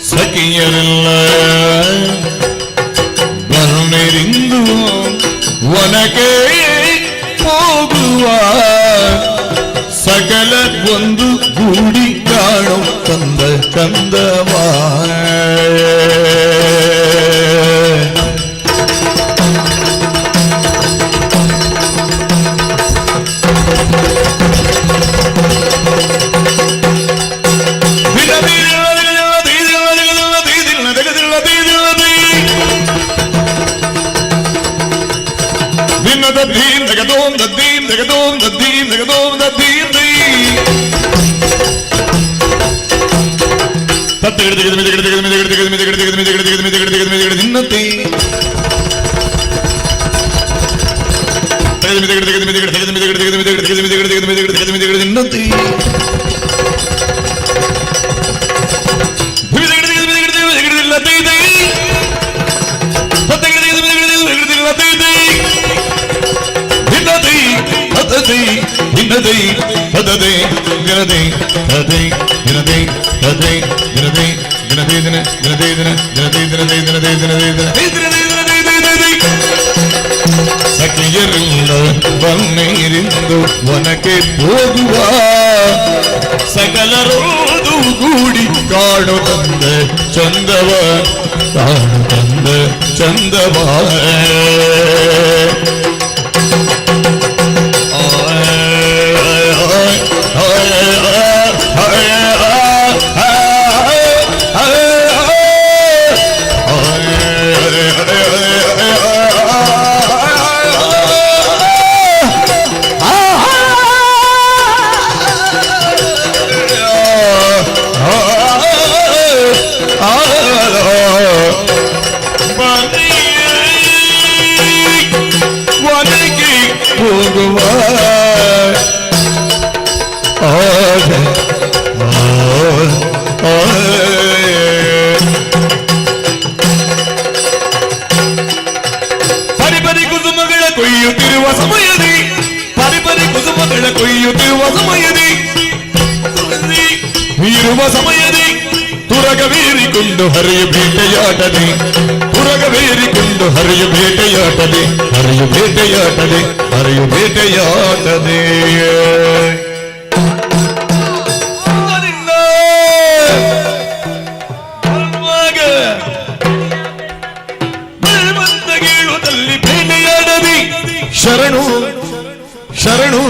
ಸಖಿಯರೆಲ್ಲ ಬರುಣಿರಿಂದು ಒನಕೆ ಹೋಗುವ ಸಕಲ ಒಂದು ಗೂಡಿ ಕಾಣು ಕಂದ ಕಂದವಾ ಸಖಿಯರೆಲ್ಲ ಬನ್ನಿರಿಂದು ಒನಕೆ ಹೋಗುವ ಸಕಲರೋದು ಗೂಡಿ ಕಾಡು ತಂದ ಚಂದವ ಕಾಡು ತಂದ ಚಂದವ ಪರಿಪರಿ ಕುಸುಮಗಳ ಕೊಯ್ಯುತ್ತಿರುವ ಸಮಯದಿ ಪರಿಪರಿ ಕುಸುಮಗಳ ಕೊಯ್ಯುತ್ತಿರುವ ಸಮಯದಿ ಇರುವ ಸಮಯದಿ ತುರಗವೇರಿಕೊಂಡು ಹರಿಯು ಬೇಟೆಯಾಟದೆ ತುರಗವೇರಿಕೊಂಡು ಹರಿಯು ಬೇಟೆಯಾಟದೆ ಹರಿಯು ಬೇಟೆಯಾಟದೆ ಹರಿಯು ಬೇಟೆಯಾಟದೆ ಗೇಳುದಲ್ಲಿ ಬೇಟೆಯಾಡದಿ ಶರಣು ಶರಣು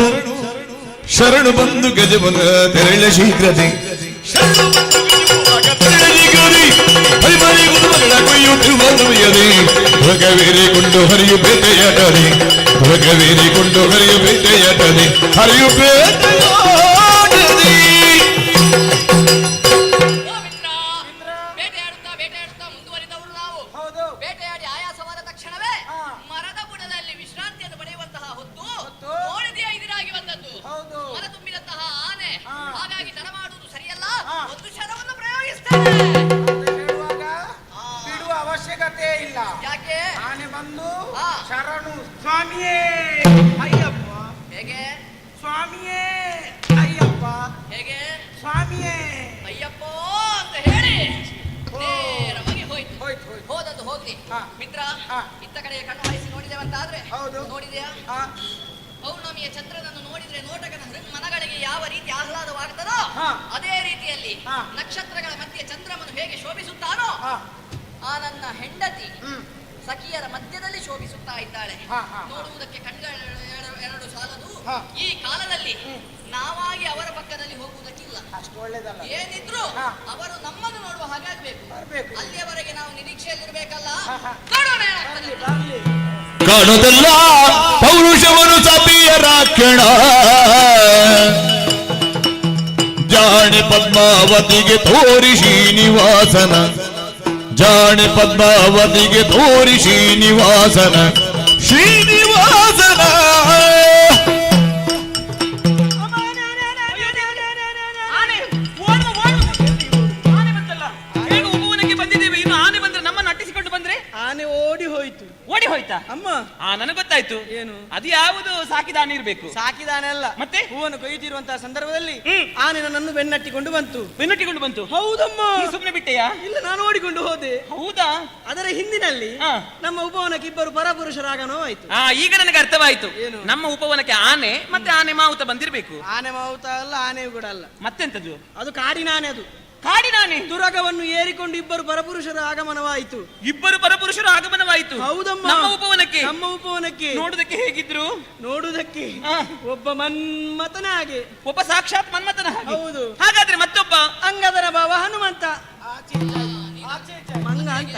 ಶರಣು ಬಂದು ಗಜವನ ತೆರಳ ಶೀಘ್ರತೆ ಶರಣು ಬಂದು ಗಜವನ ತೆರಳ ಶೀಘ್ರತೆ ಹರಿಮರಿ ಗುರುಮಗಳ ಕೊಯ್ಯುಟ್ಟು ಬಂದುಯದೆ ಭಗವೇರಿಕೊಂಡು ಹರಿಯು ಬೇಟೆಯಾಡದೆ ಭಗವೇರಿಕೊಂಡು ಹರಿಯು ಬೇಟೆಯಾಡದೆ ಹರಿಯು ಬೇಟೆಯಾಡದೆ. ಓ ಮಿತ್ರ, ಬೇಟೆಯಾಡುತ್ತಾ ಮುಂದುವರಿದವರು ನಾವು. ಹೌದು. ಬೇಟೆಯಾಡಿ ಆಯಾಸವಾದ ತಕ್ಷಣವೇ ಮರದ ಬುಡದಲ್ಲಿ ವಿಶ್ರಾಂತಿಯನ್ನು ಪಡೆಯುವಂತಹ ಹೊತ್ತು ನೋಡಿದೆಯಾ ಎದುರಾಗಿ ಬಂದದ್ದು. ಹೌದು. ಮನ ತುಂಬಿದಂತಹ ಆನೆ. ಹಾಗಾಗಿ ತಡ ಮಾಡುವುದು ಸರಿಯಲ್ಲ, ಒಂದು ಶರವನ್ನು ಪ್ರಯೋಗಿಸ್ತಾರೆ. ಹೇಳುವಾಗ ಬಿಡುವ ಅವಶ್ಯಕತೆ ಇಲ್ಲ. ಯಾಕೆ? ಆನೆ ಬಂದು ಆ. ಶರಣು ಸ್ವಾಮಿಯೇ ಅಯ್ಯಪ್ಪ, ಹೇಗೆ ಸ್ವಾಮಿಯೇ ಅಯ್ಯಪ್ಪ, ಹೇಗೆ ಸ್ವಾಮಿಯೇ ಅಯ್ಯಪ್ಪ ಅಂತ ಹೇಳಿ ನೇರವಾಗಿ ಹೋಯ್ತು. ಹೋಯ್ತು ಹೋಯ್ತು. ಹೋದದ್ದು ಹೋಗ್ಲಿ. ಹಾ. ಮಿತ್ರ, ಹಾ. ಇತ್ತ ಕಡೆ ಕಣ್ಣು ಹಾಯಿಸಿ ನೋಡಿದೆವಂತಾದ್ರೆ ಹೌದು. ನೋಡಿದೆಯಾ? ಆ, ಪೌರ್ಣಮಿಯ ಚಂದ್ರನನ್ನು ನೋಡಿದ್ರೆ ನೋಟಕನ ಮನಗಳಿಗೆ ಯಾವ ರೀತಿ ಆಹ್ಲಾದವಾಗುತ್ತದೋ ಹಾ. ಅದೇ ರೀತಿಯಲ್ಲಿ ಹಾ. ನಕ್ಷತ್ರಗಳ ಮಧ್ಯೆ ಚಂದ್ರಮನು ಹೇಗೆ ಶೋಭಿಸುತ್ತಾನೋ ಆ, ಆ ನನ್ನ ಹೆಂಡತಿ ಹ್ಮ್. ಸಖಿಯರ ಮಧ್ಯದಲ್ಲಿ ಶೋಭಿಸುತ್ತಾ ಇದ್ದಾಳೆ. ಹಾ, ಹಾ, ಹಾ. ನೋಡುವುದಕ್ಕೆ ಕಣ್ಗಳು ಎರಡು ಸಾಲದು. ಹಾ. ಈ ಕಾಲದಲ್ಲಿ ನಾವಾಗಿ ಅವರ ಪಕ್ಕದಲ್ಲಿ ಹೋಗುವುದಕ್ಕಿಲ್ಲ. ಅಷ್ಟು ಒಳ್ಳೇದಲ್ಲ. ಏನಿದ್ರು ಹಾ. ಅವರು ನಮ್ಮನ್ನು ನೋಡುವ ಹಾಗಾಗಬೇಕು. ಬರ್ಬೇಕು. ಅಲ್ಲಿಯವರೆಗೆ ನಾವು ನಿರೀಕ್ಷೆಯಲ್ಲಿರ್ಬೇಕಲ್ಲ. ಹಾ, ಹಾ. ನೋಡೋಣ ಏನಾಗ್ತದೆ. ಬರ್ಲಿ. ಕಾಣುವುದಲ್ಲ ಪೌರುಷವನು ಸತಿಯರ ಕ್ಷಣ ಜಾಣೆ ಪದ್ಮಾವತಿಗೆ ತೋರಿ ಶ್ರೀನಿವಾಸನ ಜಾಣೆ ಪದ್ಮಾವತಿಗೆ ತೋರಿ ಶ್ರೀನಿವಾಸನ ಶ್ರೀನಿವಾಸನ ಆನೆ ಆನೆ ಬಂತಲ್ಲ, ಹೇಗೆ ಉಪವನಕ್ಕೆ ಬಂದಿದ್ದೇವೆ. ಇನ್ನು ಆನೆ ಬಂದ್ರೆ ನಮ್ಮನ್ನು ಅಟ್ಟಿಸಿಕೊಂಡು ಬಂದ್ರೆ ಆನೆ ಓಡಿ ಹೋಯ್ತು. ಓಡಿ ಹೋಯ್ತಾ? ಅಮ್ಮ, ನನಗೆ ಗೊತ್ತಾಯ್ತು. ಏನು? ಅದು ಯಾವುದು ಸಾಕಿದ ಆನೆ ಇರ್ಬೇಕು. ಸಾಕಿದಾನೆ ಅಲ್ಲ, ಮತ್ತೆ? ಹೂವನ್ನು ಕೊಯ್ಯುತ್ತಿರುವಂತಹ ಸಂದರ್ಭದಲ್ಲಿ ಹ್ಮ್. ಆನೆ ನನ್ನನ್ನು ಬೆನ್ನಟ್ಟಿಕೊಂಡು ಬಂತು. ಬೆನ್ನಟ್ಟಿಕೊಂಡು ಬಂತು. ಹೌದಮ್ಮ. ನೀ ಸುಮ್ನೆ ಬಿಟ್ಟೆಯಾ? ಇಲ್ಲ, ನಾನು ಓಡಿಕೊಂಡು ಹೋದೆ. ಹೌದಾ? ಅದರ ಹಿಂದಿನಲ್ಲಿ ಹಾ. ನಮ್ಮ ಉಪವನಕ್ಕೆ ಇಬ್ಬರು ಪರಪುರುಷರಾಗನೋ ಆಯ್ತು. ಈಗ ನನಗೆ ಅರ್ಥವಾಯ್ತು. ಏನು? ನಮ್ಮ ಉಪವನಕ್ಕೆ ಆನೆ ಮತ್ತೆ ಆನೆ ಮಾವುತ ಬಂದಿರ್ಬೇಕು. ಆನೆ ಮಾವುತ ಅಲ್ಲ, ಆನೆಯು ಕೂಡ ಅಲ್ಲ. ಮತ್ತೆಂತದ್ದು? ಅದು ಕಾಡಿನ ಆನೆ. ಅದು ಕಾಡಿನಾನೆ. ದುರಗವನ್ನು ಏರಿಕೊಂಡು ಇಬ್ಬರು ಪರಪುರುಷರ ಆಗಮನವಾಯಿತು. ಇಬ್ಬರು ಪರಪುರುಷರು ಆಗಮನವಾಯಿತು. ಹೌದಮ್ಮ. ನಮ್ಮ ಉಪವನಕ್ಕೆ. ನಮ್ಮ ಉಪವನಕ್ಕೆ ನೋಡುದಕ್ಕೆ ಹೇಗಿದ್ರು? ನೋಡುವುದಕ್ಕೆ ಆ. ಒಬ್ಬ ಮನ್ಮಥನ ಹಾಗೆ. ಒಬ್ಬ ಸಾಕ್ಷಾತ್ ಮನ್ಮಥನ ಹಾಗೆ. ಹೌದು. ಹಾಗಾದ್ರೆ ಮತ್ತೊಬ್ಬ ಅಂಗದರ ಭಾವ ಹನುಮಂತ. ಮಂಗ ಅಂತ.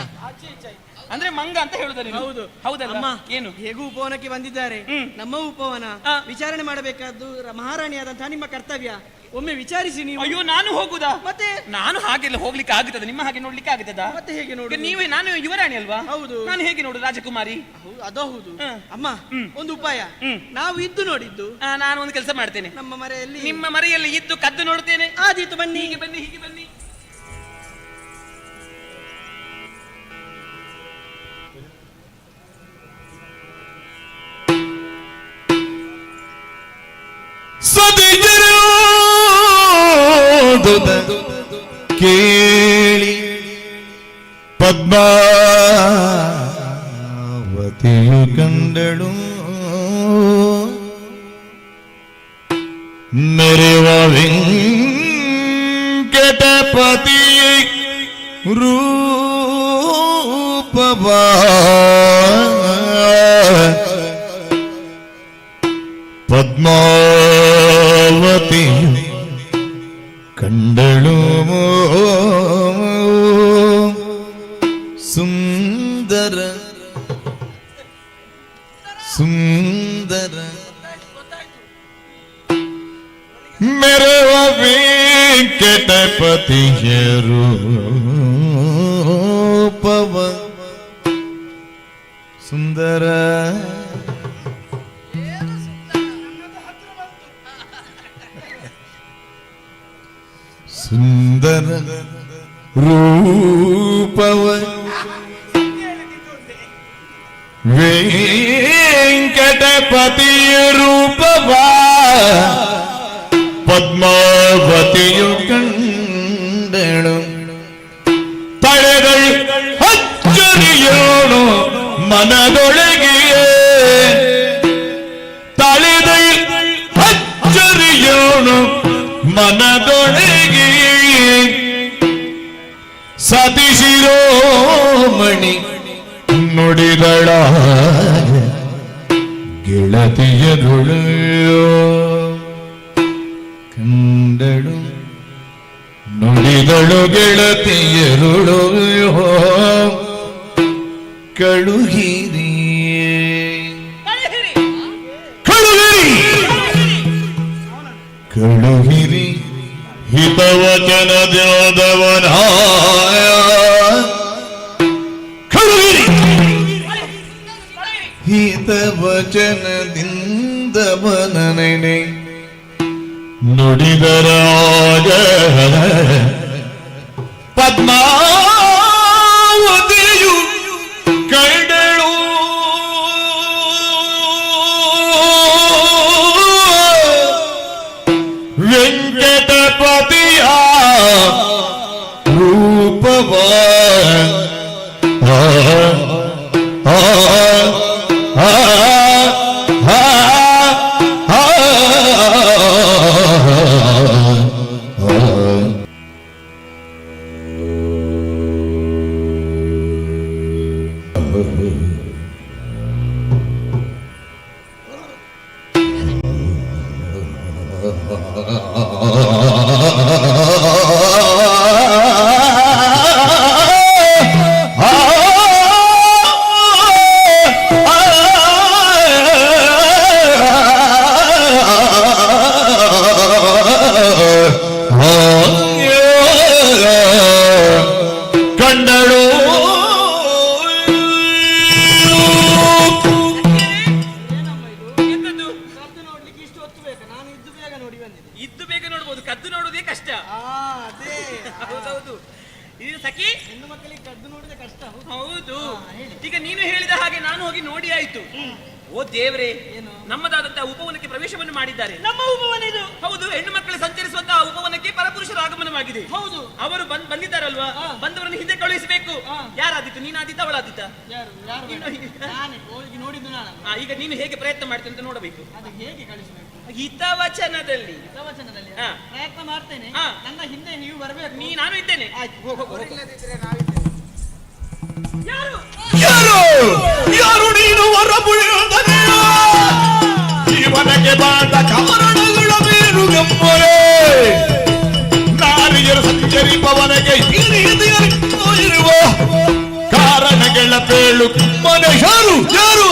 ಅಂದ್ರೆ ಮಂಗ ಅಂತ ಹೇಳುದ ನೀನು? ಹೌದು. ಹೌದಲ್ಲ? ಅಮ್ಮ, ಏನು? ಹೇಗೂ ಉಪವನಕ್ಕೆ ಬಂದಿದ್ದಾರೆ. ನಮ್ಮ ಉಪವನ ಆ. ವಿಚಾರಣೆ ಮಾಡಬೇಕಾದ್ದು ಮಹಾರಾಣಿಯಾದಂತಹ ನಿಮ್ಮ ಕರ್ತವ್ಯ. ಒಮ್ಮೆ ವಿಚಾರಿಸಿ ನೀವು. ಅಯ್ಯೋ, ನಾನು ಹೋಗುದಾ? ಮತ್ತೆ ನಾನು ಹಾಗೆಲ್ಲ ಹೋಗ್ಲಿಕ್ಕೆ ಆಗುತ್ತದ? ನಿಮ್ಮ ಹಾಗೆ ನೋಡ್ಲಿಕ್ಕೆ ಆಗುತ್ತದ? ಮತ್ತೆ ಹೇಗೆ ನೋಡು? ಈಗ ನೀವೇ, ನಾನು ಯುವರಾಣಿ ಅಲ್ವಾ? ಹೌದು. ನಾನು ಹೇಗೆ ನೋಡು ರಾಜಕುಮಾರಿ? ಅದು ಹೌದು. ಹ. ಅಮ್ಮ, ಒಂದು ಉಪಾಯ. ನಾವು ಇದ್ದು ನೋಡಿದ್ದು. ನಾನು ಒಂದು ಕೆಲಸ ಮಾಡ್ತೇನೆ. ನಮ್ಮ ಮರೆಯಲ್ಲಿ ನಿಮ್ಮ ಮರೆಯಲ್ಲಿ ಇದ್ದು ಕದ್ದು ನೋಡ್ತೇನೆ. ಆದೀತು, ಬನ್ನಿ. ಹೀಗೆ ಬನ್ನಿ, ಹೀಗೆ ಬನ್ನಿ. ಸತಿಯರು ಕೇಳಿ ಪದ್ಮಾವತಿಯು ಕಂಡಳು ಮೆರೆವ ವೆಂಕಟಪತಿಯ ರೂಪವಾ ಪದ್ಮಾವತಿಯು ಕಂಡಳು ಸುಂದರ ಸುಂದರ ಮೆರವ ವೆಂಕಟಪತಿಯ ರೂಪವ ಸುಂದರ ಸುಂದರ ರೂಪವ ವೆಂಕಟಪತಿಯ ರೂಪವ ಪದ್ಮಾವತಿಯು ಕಂಡಳು ತಳೆದಳು ಅಚ್ಚರಿಯೋಣು ಮನದೊಳಗೆಯೇ ತಳೆದಳು ಅಚ್ಚರಿಯೋಣು ಮನದೊಳಗೆ ಸತಿಶಿರೋಮಣಿ ನುಡಿದಳ ಗೆಳೆಯ ಗೆಳತಿಯರುಳು ಕಂಡಳು ನುಡಿದಳು ಗೆಳತಿಯರುಳು ಕಳುಹಿರಿ ಕಳುಹಿರಿ ಹಿತವಚನದವನ ಕಳುಹಿರಿ ಹಿತವಚನದಿಂದ ಮನನೆನೆ ನುಡಿದರಾಗ ಪದ್ಮಾವತಿಯು ಕಂಡಳು ವೆಂಕಟಪತಿಯ ರೂಪವ ಕಂಡಳು ಇದ್ದು ಬೇಗ ನೋಡ್ಬೋದು, ಕದ್ದು ನೋಡುವುದೇ ಕಷ್ಟ. ಹೌದೌದು. ಇದು ಸಖಿ ಹೆಣ್ಣು ಮಕ್ಕಳಿಗೆ ಕದ್ದು ನೋಡಿದ್ರೆ ಕಷ್ಟ. ಹೌದು. ಈಗ ನೀನು ಹೇಳಿದ ಹಾಗೆ ನಾನು ಹೋಗಿ ನೋಡಿ ಆಯ್ತು. ಓ ದೇವ್ರೆ, ನಮ್ಮದಾದಂತಹ ಉಪವನಕ್ಕೆ ಪ್ರವೇಶವನ್ನು ಮಾಡಿದ್ದಾರೆ. ನಮ್ಮ ಉಪವನ ಇದು. ಹೌದು, ಹೆಣ್ಣು ಮಕ್ಕಳು ಸಂಚರಿಸುವಂತಹ ಉಪವನಕ್ಕೆ ಪರಪುರುಷರ ಆಗಮನವಾಗಿದೆ. ಹೌದು, ಅವರು ಬಂದಿದ್ದಾರಲ್ವಾ, ಬಂದವರನ್ನು ಹಿಂದೆ ಕಳುಹಿಸಬೇಕು. ಯಾರಾದಿತ್ತು? ನೀನಾದಿತ್ತ, ಅವಳಾದಿತ್ತ? ನೋಡಿದ್ದು ನಾನು. ಈಗ ನೀನು ಹೇಗೆ ಪ್ರಯತ್ನ ಮಾಡ್ತೀನಿ ಅಂತ ನೋಡಬೇಕು. ಅದು ಹೇಗೆ ಕಳಿಸಬೇಕು? ಹಿತವಚನದಲ್ಲಿ ಪ್ರಯತ್ನ ಮಾಡ್ತೇನೆ. ನನ್ನ ಹಿಂದೆ ನೀವು ಬರಬೇಕು. ನಾನು ಇದ್ದೇನೆ. ಇಲ್ಲದಿದ್ರೆ ನಾವಿದ್ದೇವೆ. ಯಾರು ಯಾರು ನೀನು ಹೊರಬುಳಿಯುವುದನೆಯೋ ಜೀವನಕ್ಕೆ ಬಾಂಡ ಕಾರಣಗಳ ಮೇರು ಗಮ್ಮರೆ ನಾರಿಯರು ಸಂಚರಿಪವನಿಗೆ ಇರುವ ಕಾರಣಗಳ ಪೇಳು ಮನೆ ಯಾರು ಯಾರು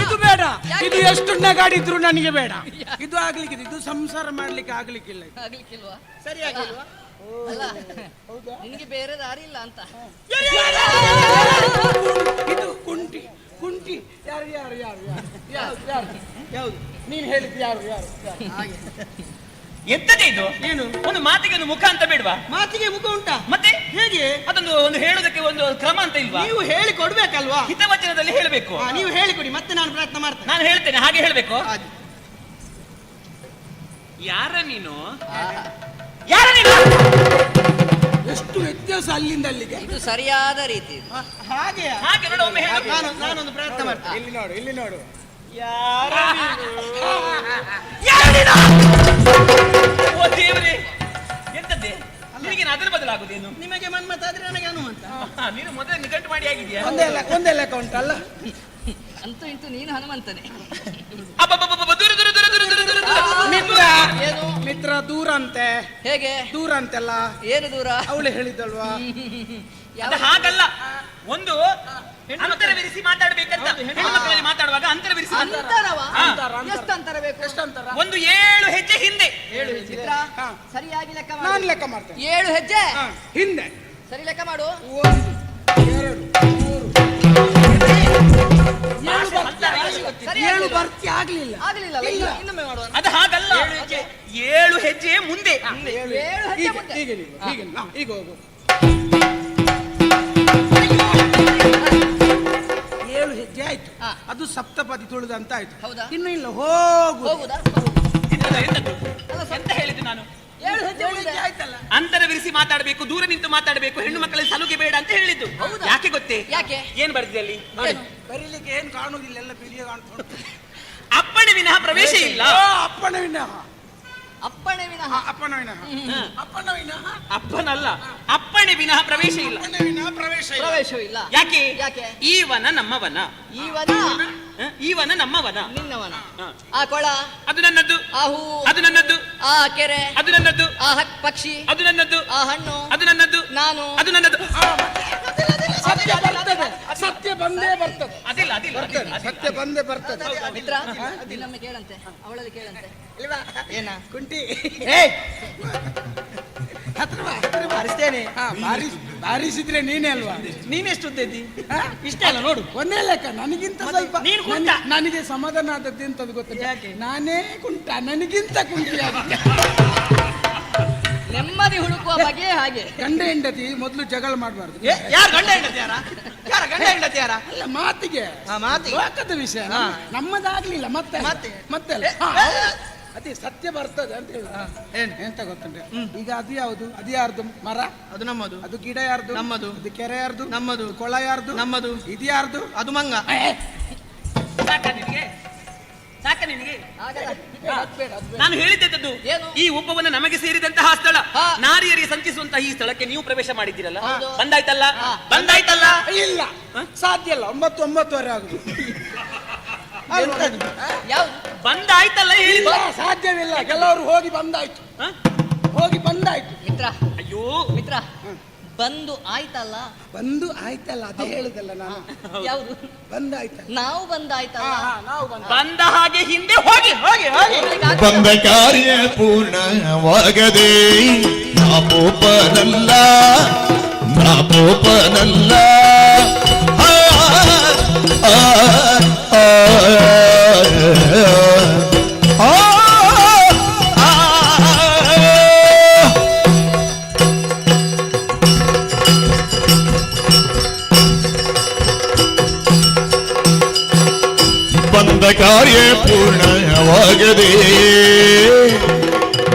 ಇದು ಬೇಡ. ಇದು ಎಷ್ಟು ನಗಾಡಿದ್ರು ನನಗೆ ಬೇಡ. ಇದು ಆಗ್ಲಿಕ್ಕೆ, ಇದು ಸಂಸಾರ ಮಾಡ್ಲಿಕ್ಕೆ ಆಗ್ಲಿಕ್ಕಿಲ್ಲ. ಆಗ್ಲಿಕ್ಕಿಲ್ವಾ? ಸರಿಯಾಗಿಲ್ವಾ? ಅಲ್ಲ, ನಿನಗೆ ಬೇರೆ ದಾರಿ ಇಲ್ಲ ಅಂತ. ಇದು ಕುಂಟಿ ಕುಂಟಿ. ಯಾರು ಯಾರು ಯಾರು ಯಾರು ಯಾರು ಯಾರು ಯಾವುದು? ನೀನು ಹೇಳಿದ್ದು ಯಾರು ಯಾರು ಯಾರು? ಹಾಗೆ ಎಂತದೇ ಇದು? ಏನು? ಒಂದು ಮಾತಿಗೆ ಒಂದು ಮುಖ ಅಂತ ಬೇಡವಾ? ಮಾತಿಗೆ ಮುಖ ಉಂಟಾ? ಮತ್ತೆ ಹೇಗೆ? ಒಂದು ಹೇಳೋದಕ್ಕೆ ಒಂದು ಕ್ರಮ ಅಂತ ಇಲ್ವಾ? ನೀವು ಹೇಳಿ ಕೊಡ್ಬೇಕಲ್ವಾ? ಹಿತವಚನದಲ್ಲಿ ಹೇಳಬೇಕು. ನೀವು ಹೇಳಿಕೊಡಿ, ಮತ್ತೆ ನಾನು ಪ್ರಯತ್ನ ಮಾಡ್ತೇನೆ. ನಾನು ಹೇಳ್ತೇನೆ, ಹಾಗೆ ಹೇಳಬೇಕು. ಯಾರ ನೀನು? ಯಾರ ನೀನು? ಎಷ್ಟು ವ್ಯತ್ಯಾಸ ಅಲ್ಲಿಂದ ಅಲ್ಲಿಗೆ. ಇದು ಸರಿಯಾದ ರೀತಿ. ಹಾಗೆ ಹಾಗೆ ನೋಡು, ಒಮ್ಮೆ ಹೇಳು. ನಾನೊಂದು ಪ್ರಯತ್ನ ಮಾಡ್ತೇನೆ. ಇಲ್ಲಿ ನೋಡು, ಇಲ್ಲಿ ನೋಡು. ಯಾರ ನೀನು? ಓ ದೇವರೇ, ಎಂತದ್ದೇ? ನಿನಗೆ ಅದರ ಬದಲಾಗುದೇನು? ನಿಮಗೆ ಮನ್ಮತ ಆದ್ರೆ ನನಗೆ ಹನುಮಂತ. ನೀನು ಮೊದಲೇ ನಿಕಟ ಮಾಡಿ ಆಗಿದ್ಯಾ? ಒಂದೇ ಲೆಕ್ಕ ಉಂಟಲ್ಲ. ಅಂತೂ ಇಂತೂ ನೀನು ಹನುಮಂತನೇ. ದೂರ ದೂರ ದೂರ ದೂರ ದೂರ ದೂರ ದೂರ. ಮಿತ್ರ ಏನು? ಮಿತ್ರ ದೂರ ಅಂತೆ. ಹೇಗೆ ದೂರ ಅಂತೆಲ್ಲ ಏನು ದೂರ? ಅವಳು ಹೇಳಿದಲ್ವಾ? ಅದು ಹಾಗಲ್ಲ. ಒಂದು ಅಂತರವಿರಿಸಿ ಮಾತಾಡ್ಬೇಕಂತ. ಹೆಣ್ಣು ಮಕ್ಕಳಲ್ಲಿ ಮಾತಾಡುವಾಗ ಅಂತರವಿರಿಸಿ ಅಂತರವಾ? ಹಾ. ಎಷ್ಟು ಅಂತರ ಬೇಕು? ಎಷ್ಟು ಅಂತರ? ಒಂದು 7 ಹೆಜ್ಜೆ ಹಿಂದೆ. ಚಿತ್ರ ಹಾ. ಸರಿಯಾಗಿ ಲೆಕ್ಕ ನಾನು ಮಾಡು. ಲೆಕ್ಕ ಮಾಡ್ತೇನೆ. 7 ಹೆಜ್ಜೆ ಹಿಂದೆ. ಸರಿ ಲೆಕ್ಕ ಮಾಡು. 1 2 3 ಸರಿ 7 ಬರ್ತಿ ಆಗ್ಲಿಲ್ಲ. ಆಗ್ಲಿಲ್ಲ. ಇನ್ನೊಮ್ಮೆ ಮಾಡುವ. ಅದು ಹಾಗಲ್ಲ. 7 ಹೆಜ್ಜೆ ಮುಂದೆ. 7 ಹೆಜ್ಜೆ ಮುಂದೆ. ಈಗ ಹೋಗು. 7 ಹೆಜ್ಜೆ ಆಯ್ತು. ಅದು ಸಪ್ತಪದಿ ತುಳಿದಂತ ಆಯ್ತು. ಹೌದಾ? ಇನ್ನು ಇಲ್ಲ, ಹೋಗು. ಹೋಗುದಾ? ಎಂತದ್ದು? ಎಂತ ಹೇಳಿದ್ದು ನಾನು? 7 ಹೆಜ್ಜೆ ಮುಂದೆ ಆಯ್ತಲ್ಲ. ಅಂತರವಿರಿಸಿ ಮಾತಾಡಬೇಕು, ದೂರ ನಿಂತು ಮಾತಾಡಬೇಕು, ಹೆಣ್ಣು ಮಕ್ಕಳಲ್ಲಿ ಸಲುಗೆ ಬೇಡ ಅಂತ ಹೇಳಿದ್ದು. ಹೌದಾ? ಯಾಕೆ ಗೊತ್ತೇ? ಯಾಕೆ? ಏನ್ ಬರ್ದಿದೆ ಅಲ್ಲಿ? ಏನು? ಬರೀಲಿಕ್ಕೆ ಏನು ಕಾಣುವುದಿಲ್ಲ, ಎಲ್ಲ ಬಿಳಿಯ ಕಾಣ್ತುಂಟು. ಅಪ್ಪಣೆ ವಿನಃ ಪ್ರವೇಶ ಇಲ್ಲ. ಅಪ್ಪಣೆ ವಿನಃ. ಅಪ್ಪಣೆ ವಿನಃ. ಅಪ್ಪನ ವಿನಃ. ಅಪ್ಪನ ವಿನಃ. ಅಪ್ಪನಲ್ಲ, ಅಪ್ಪಣೆ ವಿನಃ ಪ್ರವೇಶ ಇಲ್ಲ. ಅಪ್ಪನ ವಿನಃ ಪ್ರವೇಶ ಇಲ್ಲ. ಪ್ರವೇಶವಿಲ್ಲ. ಯಾಕೆ? ಯಾಕೆ? ಈ ವನ ನಮ್ಮವನ, ಈವನ ಈ ವನ ನಮ್ಮವನ. ನಿನ್ನವನ. ಹ. ಆ ಕೊಳ, ಅದು ನನ್ನದು, ಆ ಹೂ, ಅದು ನನ್ನದು, ಆ ಕೆರೆ, ಅದು ನನ್ನದು, ಆ ಪಕ್ಷಿ, ಅದು ನನ್ನದು, ಆ ಹಣ್ಣು, ಅದು ನನ್ನದು, ನಾನು. ಅದು ನನ್ನದು. ಸತ್ಯ ಬರ್ತದೆ. ಸತ್ಯ ಬಂದೇ ಬರ್ತದೆ. ಅದಿಲ್ಲ ಅದಿಲ್ಲ ಅದಿಲ್ಲ, ಅದಿಲ್ಲ. ಸತ್ಯ ಬಂದೇ ಬರ್ತದೆ. ಮಿತ್ರ, ನಿನ್ನೊಮ್ಮೆ ಕೇಳಂತೆ, ಅವಳಲ್ಲಿ ಕೇಳಂತೆ. ಇಲ್ವಾ? ಏನ ಕುಂಟಿ. ಬಾರಿಸ್ತೇನೆ. ಬಾರಿಸಿದ್ರೆ ನೀನೇ ಅಲ್ವಾ? ನೀನೆಷ್ಟು ಉದ್ದಿದ್ದಿ? ಇಷ್ಟ ಅಲ್ಲ ನೋಡು, ಒಂದೇ ಲೆಕ್ಕ. ನನಗಿಂತ ಸ್ವಲ್ಪ ನೀನು ಕುಂಟ. ನನಗೆ ಸಮಾಧಾನ ಆದದ್ದು ಎಂತದ್ದು ಗೊತ್ತಿಲ್ಲ. ಯಾಕೆ? ನಾನೇ ಕುಂಟ, ನನಗಿಂತ ಕುಂಟಿಯಾಗಿದೆ. ನೆಮ್ಮದಿ ಹುಡುಕುವ ಬಗೆ ಹಾಗೆ. ಗಂಡ ಹೆಂಡತಿ ಮೊದಲು ಜಗಳ ಮಾಡಬಾರ್ದು. ಯಾರು ಗಂಡ ಹೆಂಡತಿಯಾರ? ಯಾರ ಗಂಡ ಹೆಂಡತಿಯಾರ? ಅಲ್ಲ, ಮಾತಿಗೆ ಮಾತಿಗೆ. ಲೋಕದ ವಿಷಯ ನಮ್ಮದಾಗ್ಲಿಲ್ಲ. ಮತ್ತೆ ಅಲ್ಲ. ಅದೇ ಸತ್ಯ ಬರ್ತದೆ ಅಂತ ಹೇಳಿ. ಎಂತ ಗೊತ್ತುಂಟೆ? ಈಗ ಅದು ಯಾವುದು? ಅದು ಯಾರ್ದು ಮರ? ಅದು ನಮ್ಮದು. ಅದು ಗಿಡ ಯಾರ್ದು? ನಮ್ಮದು. ಅದು ಕೆರೆ ಯಾರ್ದು? ನಮ್ಮದು. ಕೊಳ ಯಾರ್ದು? ನಮ್ಮದು. ಇದು ಯಾರ್ದು? ಅದು ಮಂಗ. ಸಾಕ ನಿನಗೆ? ಸಾಕ ನಿನಗೆ? ಆಗಲ್ಲ. ಅದ್ ಬೇಡ, ಅದ್ ಬೇಡ. ನಾನು ಹೇಳಿದ್ದದ್ದು ಏನು? ಈ ಉಪವನ ನಮಗೆ ಸೇರಿದಂತಹ ಸ್ಥಳ. ಹಾ. ನಾರಿಯರಿಗೆ ಸಂಚಿಸುವಂತಹ ಈ ಸ್ಥಳಕ್ಕೆ ನೀವು ಪ್ರವೇಶ ಮಾಡಿದ್ದೀರಲ್ಲ, ಹೌದು. ಬಂದಾಯ್ತಲ್ಲ? ಹಾ. ಬಂದಾಯ್ತಲ್ಲ? ಇಲ್ಲ, ಸಾಧ್ಯ ಇಲ್ಲ. 9:09 ಆಗುದು. ಯಾವ್ದು? ಬಂದಾಯ್ತಲ್ಲ ಹೇಳಿ. ಸಾಧ್ಯವಿಲ್ಲ. ಕೆಲವರು ಹೋಗಿ ಬಂದಾಯ್ತು. ಹೋಗಿ ಬಂದಾಯ್ತು. ಮಿತ್ರ, ಅಯ್ಯೋ ಮಿತ್ರ, ಬಂದು ಆಯ್ತಲ್ಲ. ಬಂದು ಆಯ್ತಲ್ಲ, ಅದೇ ಹೇಳುದಲ್ಲ ನಾನು. ಯಾವುದು? ಬಂದಾಯ್ತಲ್ಲ. ನಾವು ಬಂದಾಯ್ತಲ್ಲ. ನಾವು ಬಂದ. ಬಂದ ಹಾಗೆ ಹಿಂದೆ ಹೋಗಿ ಹೋಗಿ ಹೋಗಿ. ಬಂದ ಕಾರ್ಯ ಪೂರ್ಣವಾಗದೆ ನಾಪೋಪನಲ್ಲ, ನಾಪೋಪನಲ್ಲ. ಆ, ಆ, ಆ, ಆ, ಆ. ಬಂದ ಕಾರ್ಯ ಪೂರ್ಣವಾಗದೆ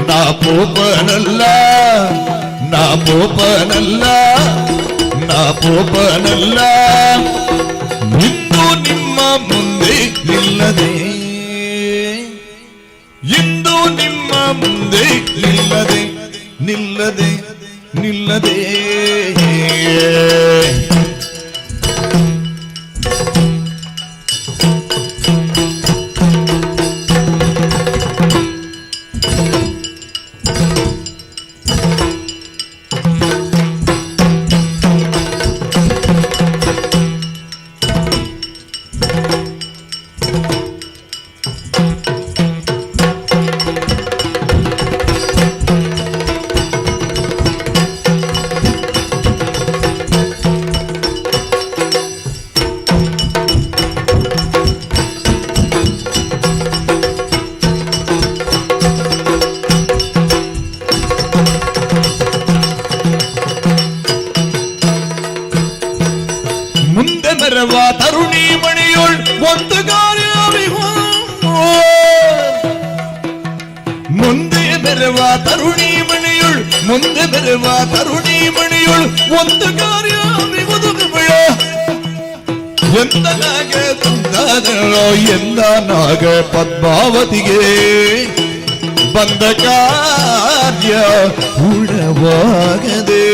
ನಾಪೋಪನಲ್ಲ, ನಾಪೋಪನಲ್ಲ, ನಾಪೋಪನಲ್ಲ. ಇಂದು ನಿಮ್ಮ ಮುಂದೆ ನಿಲ್ಲದೆ, ಇಂದು ನಿಮ್ಮ ಮುಂದೆ ನಿಲ್ಲದೆ, ನಿಲ್ಲದೆ, ನಿಲ್ಲದೆ. ಮುಂದೆ ಬರುವ ತರುಣಿ ಮಣಿಯೋಳ್ ಒಂದು ಕಾರ್ಯವಿಹೋ, ಮುಂದೆ ಬರುವ ತರುಣಿ ಮಣಿಯೋಳ್, ಮುಂದೆ ಬರುವ ತರುಣಿ ಮಣಿಯೋಳ್ ಒಂದು ಕಾರ್ಯವಿಹುದು ಬಿಳ. ಎಂದ ನಾಗ ತಂದಾದಳೋ ಎಂದ ನಾಗ ಪದ್ಮಾವತಿಗೆ ಬಂದ ಕಾರ್ಯ ಹೂಡವಾಗದೆ.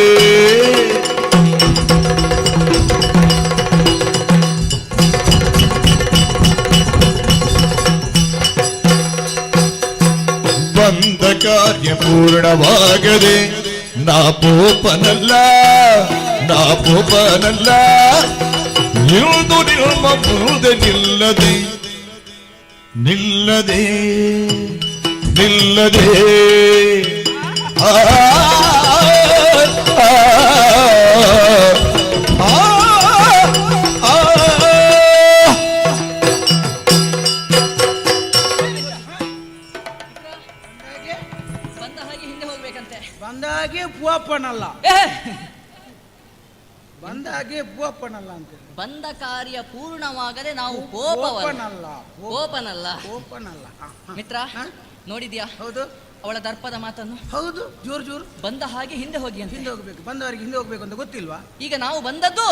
ಬಂದ ಕಾರ್ಯ ಪೂರ್ಣವಾಗದೆ ನಾಪೋಪನಲ್ಲ, ನಾಪೋಪನಲ್ಲ. ನಿಲ್ದು ನಿಮ್ಮ ಮುಂದೆ ನಿಲ್ಲದೆ, ನಿಲ್ಲದೆ, ನಿಲ್ಲದೆ. ಆ, ಆ, ಆ, ಆ. ಬಂದ ಹಾಗೆ ಹಿಂದೆ ಹೋಗ್ಬೇಕಂತೆ. ಬಂದಾಗೆ ಪೂವಪ್ಪನಲ್ಲ, ಏ, ಬಂದಾಗೆ ಪೂವಪ್ಪನಲ್ಲ ಅಂತ. ಬಂದ ಕಾರ್ಯ ಪೂರ್ಣವಾಗದೆ ನಾವು ಕೋಪವಲ್ಲ. ಪೂವಪ್ಪನಲ್ಲ, ಕೋಪನಲ್ಲ. ಪೂವಪ್ಪನಲ್ಲ. ಮಿತ್ರ, ನೋಡಿದ್ಯಾ ಹೌದು ಅವಳ ದರ್ಪದ ಮಾತನ್ನು? ಹೌದು. ಜೋರು ಜೋರು. ಬಂದ ಹಾಗೆ ಹಿಂದೆ ಹೋಗಿ ಅಂತ. ಹಿಂದೆ ಹೋಗ್ಬೇಕು. ಬಂದವರಿಗೆ ಹಿಂದೆ ಹೋಗ್ಬೇಕು ಅಂತ ಗೊತ್ತಿಲ್ವಾ? ಈಗ ನಾವು ಬಂದದ್ದು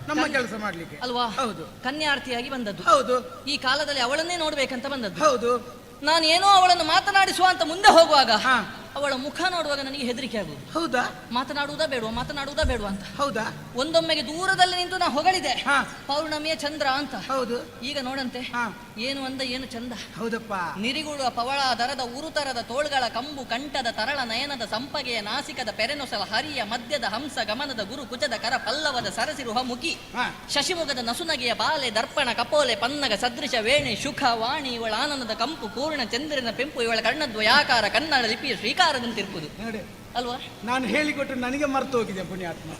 ನಮ್ಮ ಕೆಲಸ ಮಾಡ್ಲಿಕ್ಕೆ ಅಲ್ವಾ? ಹೌದು. ಕನ್ಯಾರ್ಥಿಯಾಗಿ ಬಂದದ್ದು. ಹೌದು ಈ ಕಾಲದಲ್ಲಿ ಅವಳನ್ನೇ ನೋಡ್ಬೇಕಂತ ಬಂದದ್ದು. ಹೌದು. ನಾನು ಏನೋ ಅವಳನ್ನು ಮಾತನಾಡಿಸುವ ಅಂತ ಮುಂದೆ ಹೋಗುವಾಗ ಹಾ. ಅವಳ ಮುಖ ನೋಡುವಾಗ ನನಗೆ ಹೆದರಿಕೆ ಆಗುದು. ಹೌದಾ ಮಾತನಾಡುವುದಾ ಬೇಡುವ ಅಂತ. ಹೌದಾ ಒಂದೊಮ್ಮೆಗೆ ದೂರದಲ್ಲಿ ನಿಂತು ನಾ ಹೊಗಳಿದೆ, ಹಾ. ಪೌರ್ಣಮಿಯ ಚಂದ್ರ ಅಂತ. ಹೌದು. ಈಗ ನೋಡಂತೆ ಹಾ. ಏನು ಅಂದ ಏನು ಚಂದ. ಹೌದಪ್ಪ. ನಿರಿಗುಳುವ ಪವಳ ದರದ ಉರುತರದ ತೋಳ್ಗಳ ಕಂಬು ಕಂಠದ ತರಳ ನಯನದ ಸಂಪಗೆಯ ನಾಸಿಕದ ಪೆರೆನೊಸಲ ಹರಿಯ ಮಧ್ಯದ ಹಂಸ ಗಮನದ ಗುರು ಕುಚದ ಕರ ಪಲ್ಲವದ ಸರಸಿರುಹ ಮುಖಿ ಹಾ. ಶಶಿಮುಖದ ನಸುನಗೆಯ ಬಾಲೆ ದರ್ಪಣ ಕಪೋಲೆ ಪನ್ನಗ ಸದೃಶ ವೇಣಿ ಶುಖ ವಾಣಿ ಇವಳ ಆನಂದದ ಕಂಪು ಪೂರ್ಣ ಚಂದ್ರನ ಪೆಂಪು ಇವಳ ಕಣ್ಣದ್ವಯಾಕಾರ ಕನ್ನಡ ಲಿಪಿಯ ಶ್ರೀಕಾರದಂತಿರ್ಪುದು ನೋಡಿ, ಅಲ್ವಾ? ನಾನು ಹೇಳಿಕೊಟ್ಟು ನನಗೆ ಮರ್ತು ಹೋಗಿದೆ ಪುಣ್ಯಾತ್ಮ.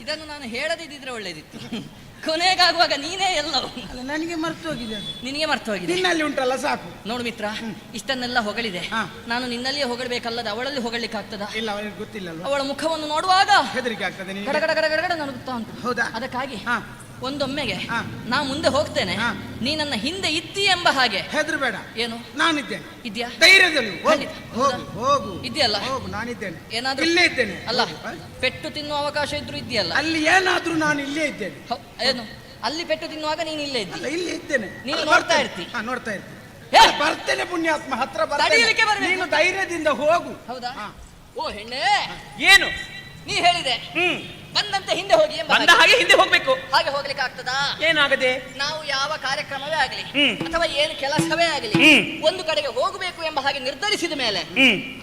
ಇದನ್ನು ನಾನು ಹೇಳದಿದ್ದರೆ ಒಳ್ಳೇದಿತ್ತು. ಕೊನೆಗಾಗುವಾಗ ನೀನೇ ಎಲ್ಲವೂ ಅಲ್ಲ, ನನಗೆ ಮರ್ತು ಹೋಗಿದೆ ಅದು. ನಿನಗೆ ಮರ್ತು ಹೋಗಿದೆ. ನಿನ್ನಲ್ಲಿ ಉಂಟಲ್ಲ ಸಾಕು. ನೋಡು ಮಿತ್ರ, ಇಷ್ಟನ್ನೆಲ್ಲ ಹೊಗಳಿದೆ. ಹಾ. ನಾನು ನಿನ್ನಲ್ಲಿಯೇ ಹೊಗಳಬೇಕಲ್ಲದ ಅವಳಲ್ಲಿ ಹೊಗಳಿಕ್ಕೆ ಆಗ್ತದ? ಇಲ್ಲ, ಅವನಿಗೆ ಗೊತ್ತಿಲ್ಲ ಅಲ್ವಾ? ಅವಳ ಮುಖವನ್ನು ನೋಡುವಾಗ ಹೆದರಿಕೆ ಆಗ್ತದೆ ನಿನಗೆ? ಗಡ ಗಡ ಗಡ ಗಡ ಗಡ ನಡುಗುತ್ತಾ ಉಂಟು. ಹೌದಾ? ಅದಕ್ಕಾಗಿ ಹಾ. ಒಂದೊಮ್ಮೆಗೆ ಹಾ. ನಾ ಮುಂದೆ ಹೋಗ್ತೇನೆ, ಹಾ. ನೀ ನನ್ನ ಹಿಂದೆ ಇತ್ತಿ ಎಂಬ ಹಾಗೆ. ಹೆದರ್ಬೇಡ, ಏನು ನಾನಿದ್ದೇನೆ. ಇದ್ಯಾ? ಧೈರ್ಯದಲ್ಲಿ ಹೋಗು, ಖಂಡಿತ. ಹೋಗು, ಹೋಗು. ಇದೆಯಲ್ಲ? ಹೋಗು, ನಾನಿದ್ದೇನೆ. ಏನಾದ್ರೂ ಇಲ್ಲೇ ಇದ್ದೇನೆ. ಅಲ್ಲ, ಹೋಗು. ಪೆಟ್ಟು ತಿನ್ನುವ ಅವಕಾಶ ಇದ್ರೂ ಇದೆಯಲ್ಲ? ಅಲ್ಲಿ ಏನಾದ್ರೂ ನಾನು ಇಲ್ಲೇ ಇದ್ದೇನೆ. ಏನು ಅಲ್ಲಿ ಪೆಟ್ಟು ತಿನ್ನುವಾಗ ನೀನು ಇಲ್ಲೇ ಇದ್ದಿ. ಅಲ್ಲ, ಇಲ್ಲೇ ಇದ್ದೇನೆ. ನೀನು ಅಲ್ಲ, ನೋಡ್ತಾ ಬರ್ತೇನೆ. ಇರ್ತಿ. ಹಾ, ನೋಡ್ತಾ ಇರ್ತೀನಿ. ಹೇ! ಬರ್ತೇನೆ ಪುಣ್ಯಾತ್ಮ, ಹತ್ರ ತಡೀಲಿಕ್ಕೆ ಬರ್ತೇನೆ. ಬರ್ಬೇಕು. ನೀನು ಧೈರ್ಯದಿಂದ ಹೋಗು. ಹೌದಾ? ಹಾ. ಓ ಹೆಣ್ಣೆ, ಏನು ನೀ ಹೇಳಿದೆ ಬಂದಂತೆ ಹಿಂದೆ ಹೋಗಿ ಎಂಬ ಬಂದ ಹಾಗೆ ಹಿಂದೆ ಹೋಗ್ಬೇಕು. ಹಾಗೆ ಹೋಗ್ಲಿಕ್ಕೆ ಆಗ್ತದಾ? ಏನಾಗದೆ? ನಾವು ಯಾವ ಕಾರ್ಯಕ್ರಮವೇ ಆಗಲಿ ಹ್ಮ್. ಅಥವಾ ಏನು ಕೆಲಸವೇ ಆಗಲಿ ಹ್ಮ್. ಒಂದು ಕಡೆಗೆ ಹೋಗಬೇಕು ಎಂಬ ಹಾಗೆ ನಿರ್ಧರಿಸಿದ ಮೇಲೆ